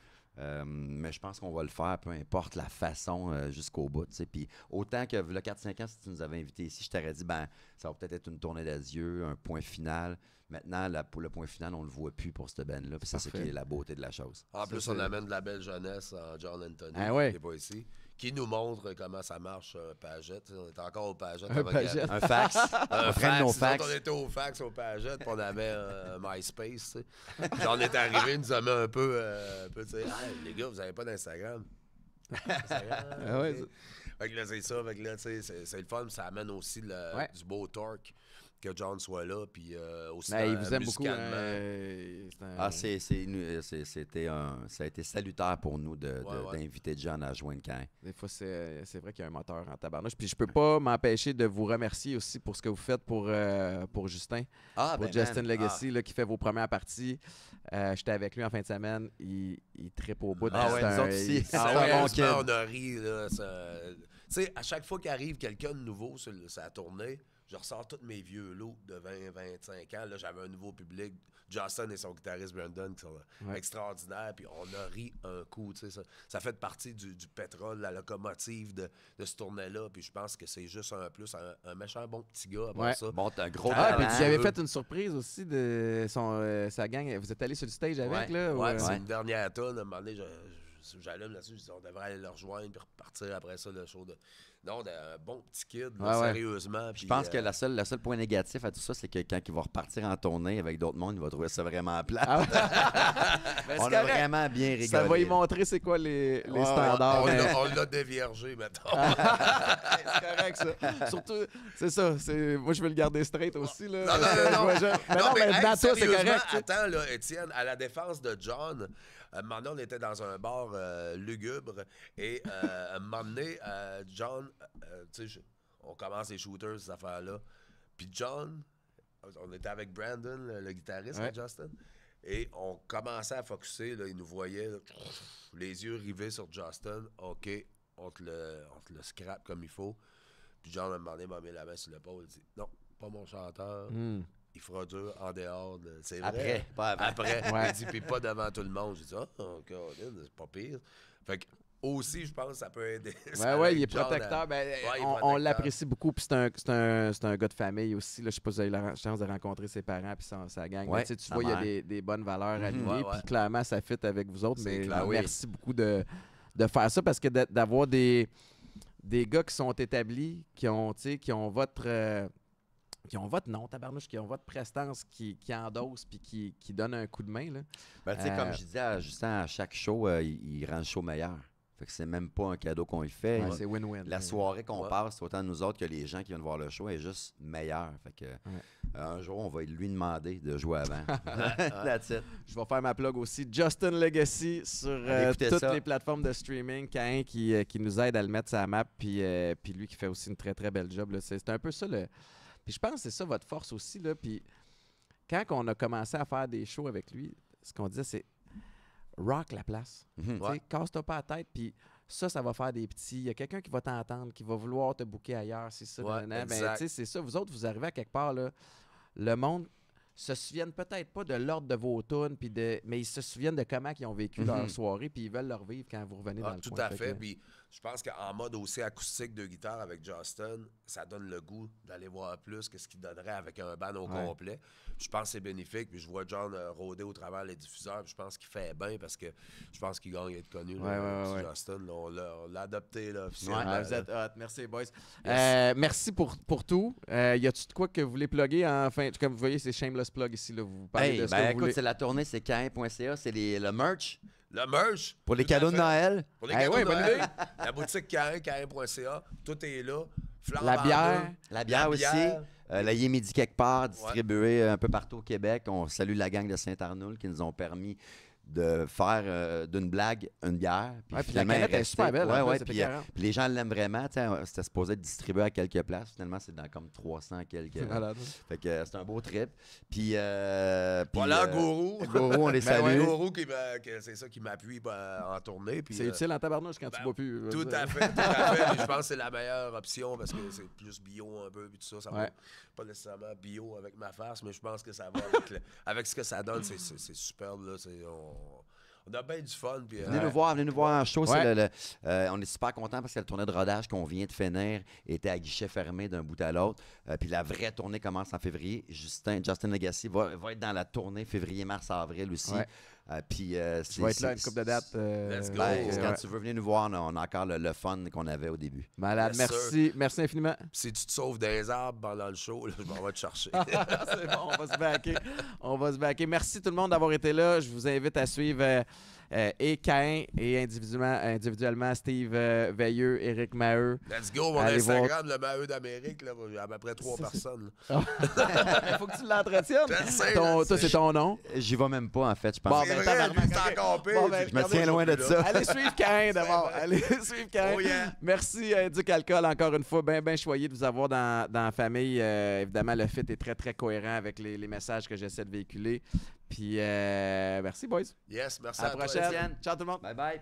mais je pense qu'on va le faire, peu importe la façon, jusqu'au bout. Puis autant que le 4-5 ans, si tu nous avais invités ici, je t'aurais dit, ça va peut-être être une tournée d'adieu, un point final. Maintenant, pour le point final, on ne le voit plus pour cette band-là. Puis c'est ça qui est la beauté de la chose. En plus, on amène de la belle jeunesse en John Anthony, qui n'est pas ici, qui nous montre comment ça marche un Pagette. On est encore au Pagette. Un fax. Un fax. On était au fax, au Pagette, puis on avait un MySpace. Puis on est arrivé, il nous a mis un peu tu sais, les gars, vous n'avez pas d'Instagram. Fait que là, c'est ça. Fait que là, tu sais, c'est le fun. Ça amène aussi du beau torque. Que John soit là, puis aussi il vous aime beaucoup. Ça a été salutaire pour nous d'inviter John à joindre Cain. Des fois, c'est vrai qu'il y a un moteur en tabarnouche. Puis je peux pas m'empêcher de vous remercier aussi pour ce que vous faites pour Justin, pour Justin Legacy, là, qui fait vos premières parties. J'étais avec lui en fin de semaine. Il trippe au bout. Nous autres aussi. On a ri. Tu sais, à chaque fois qu'arrive quelqu'un de nouveau sur sa tournée, je ressors tous mes vieux lots de 20-25 ans. Là, j'avais un nouveau public. Justin et son guitariste Brandon qui sont extraordinaires. Puis on a ri un coup. Ça fait partie du pétrole, la locomotive de ce tournée-là. Puis je pense que c'est juste un méchant bon petit gars à part ça. Bon, t'as un gros talent. Puis tu avais fait une surprise aussi de sa gang. Vous êtes allé sur le stage avec, là? C'est une dernière tonne. À un moment donné, j'allume là-dessus. Je dis, on devrait aller le rejoindre puis repartir après ça, le show de... Non, un bon petit kid, sérieusement. Je pense que le seul point négatif à tout ça, c'est que quand il va repartir en tournée avec d'autres mondes, il va trouver ça vraiment plat. On a vraiment bien rigolé. Ça va y montrer c'est quoi les standards. On l'a déviergé, mettons. C'est correct, ça. Surtout, c'est ça. Moi, je veux le garder straight aussi. Là. Non, mais dans ça, c'est correct. Attends, là, Étienne, à la défense de John... un moment donné, on était dans un bar lugubre et un moment donné, John, tu sais, on commence les shooters, ces affaires-là. Puis John, on était avec Brandon, le guitariste, Justin, et on commençait à focusser, là, il nous voyait, là, les yeux rivés sur Justin. OK, on te le scrape comme il faut. Puis John a demandé, m'a mis la main sur l'épaule, il dit « Non, pas mon chanteur. Il fera dur en dehors. C'est vrai. Après, pas avant. Après. Il dit, puis pas devant tout le monde. J'ai dit, c'est pas pire. Fait que, aussi, je pense que ça peut aider. Il est protecteur. On l'apprécie beaucoup. Puis c'est un gars de famille aussi. Là, je sais pas si vous avez la chance de rencontrer ses parents puis sa gang. Tu vois, il y a des bonnes valeurs alignées. Puis clairement, ça fit avec vous autres. Mais merci beaucoup de faire ça parce que d'avoir des gars qui sont établis, qui ont votre... qui ont votre nom, tabarnouche, qui ont votre prestance, qui endossent puis qui donnent un coup de main. Là. Tu sais, comme je disais à Justin, à chaque show, il rend le show meilleur. Fait que c'est même pas un cadeau qu'on lui fait. C'est win-win. La soirée qu'on passe, autant nous autres que les gens qui viennent voir le show, est juste meilleure. Fait que un jour, on va lui demander de jouer avant. That's it. Je vais faire ma plug aussi. Justin Legacy sur toutes les plateformes de streaming. Caïn qui nous aide à le mettre sur la map. Puis lui qui fait aussi une très, très belle job. Là. C'est un peu ça. Puis je pense que c'est ça votre force aussi. Là. Puis quand on a commencé à faire des shows avec lui, ce qu'on disait, c'est rock la place. Casse-toi pas la tête. Puis ça va faire des petits. Il y a quelqu'un qui va t'entendre, qui va vouloir te booker ailleurs. C'est ça. C'est ça. Vous autres, vous arrivez à quelque part, là, le monde se souviennent peut-être pas de l'ordre de vos tunes, mais ils se souviennent de comment ils ont vécu leur soirée, puis ils veulent le revivre quand vous revenez dans le tout coin. Tout à fait. Puis je pense qu'en mode aussi acoustique de guitare avec Justin, ça donne le goût d'aller voir plus que ce qu'il donnerait avec un band au complet. Je pense que c'est bénéfique. Puis je vois John rôder au travers les diffuseurs. Puis je pense qu'il fait bien parce que je pense qu'il gagne à être connu. Justin, là, on l'a adopté là, officiellement. Vous êtes hot. Merci, boys. Yes. Merci pour tout. Y a-tu de quoi que vous voulez plugger? Enfin, comme vous voyez, c'est shameless plug ici. Là. Vous parlez de ce que vous voulez. C'est la tournée, c'est cain.ca. C'est le merch. Le merch. Pour les cadeaux de Noël. Pour les cadeaux de Noël. La boutique cain.ca. Tout est là. La bière. La bière aussi. La Midi quelque part, distribuée un peu partout au Québec. On salue la gang de Saint-Arnoul qui nous ont permis de faire d'une blague une bière. Puis la canette est super belle. Puis les gens l'aiment vraiment. C'était supposé être distribué à quelques places. Finalement, c'est dans comme 300 quelques. Fait que c'est un beau trip. Puis voilà, Gourou. Gourou, on les salue. Gourou, c'est ça qui m'appuie en tournée. C'est utile en tabarnouche quand tu bois plus. Tout à fait. Je pense que c'est la meilleure option parce que c'est plus bio un peu. Puis tout ça. Ça va pas nécessairement bio avec ma face, mais je pense que ça va avec ce que ça donne. C'est superbe. Là. On a bien du fun. Puis, venez nous voir en show. On est super contents parce que la tournée de rodage qu'on vient de finir était à guichet fermé d'un bout à l'autre. Puis la vraie tournée commence en février. Justin Legacy va être dans la tournée février, mars, avril aussi. Puis je vais être là une couple de dates. Let's go. Quand tu veux venir nous voir, on a encore le fun qu'on avait au début. Malade, merci infiniment. Si tu te sauves des arbres pendant le show, là, je m'en vais te chercher. C'est bon, on va se backer. Merci tout le monde d'avoir été là. Je vous invite à suivre et Cain et individuellement Steve Veilleux, Éric Maheu. Let's go, mon Instagram, le Maheu d'Amérique, là, il y a à peu près 3 personnes. Il faut que tu l'entretiennes. Toi, c'est ton nom. J'y vais même pas, en fait, je pense. C'est encore pire. Je me tiens loin de ça. Allez suivre Cain d'abord. Allez suivre Cain. Merci, Duc Alcool, encore une fois. Ben choyé de vous avoir dans la famille. Évidemment, le fit est très, très cohérent avec les messages que j'essaie de véhiculer. Puis, merci, boys. Yes, merci à la prochaine. Ciao, tout le monde. Bye bye.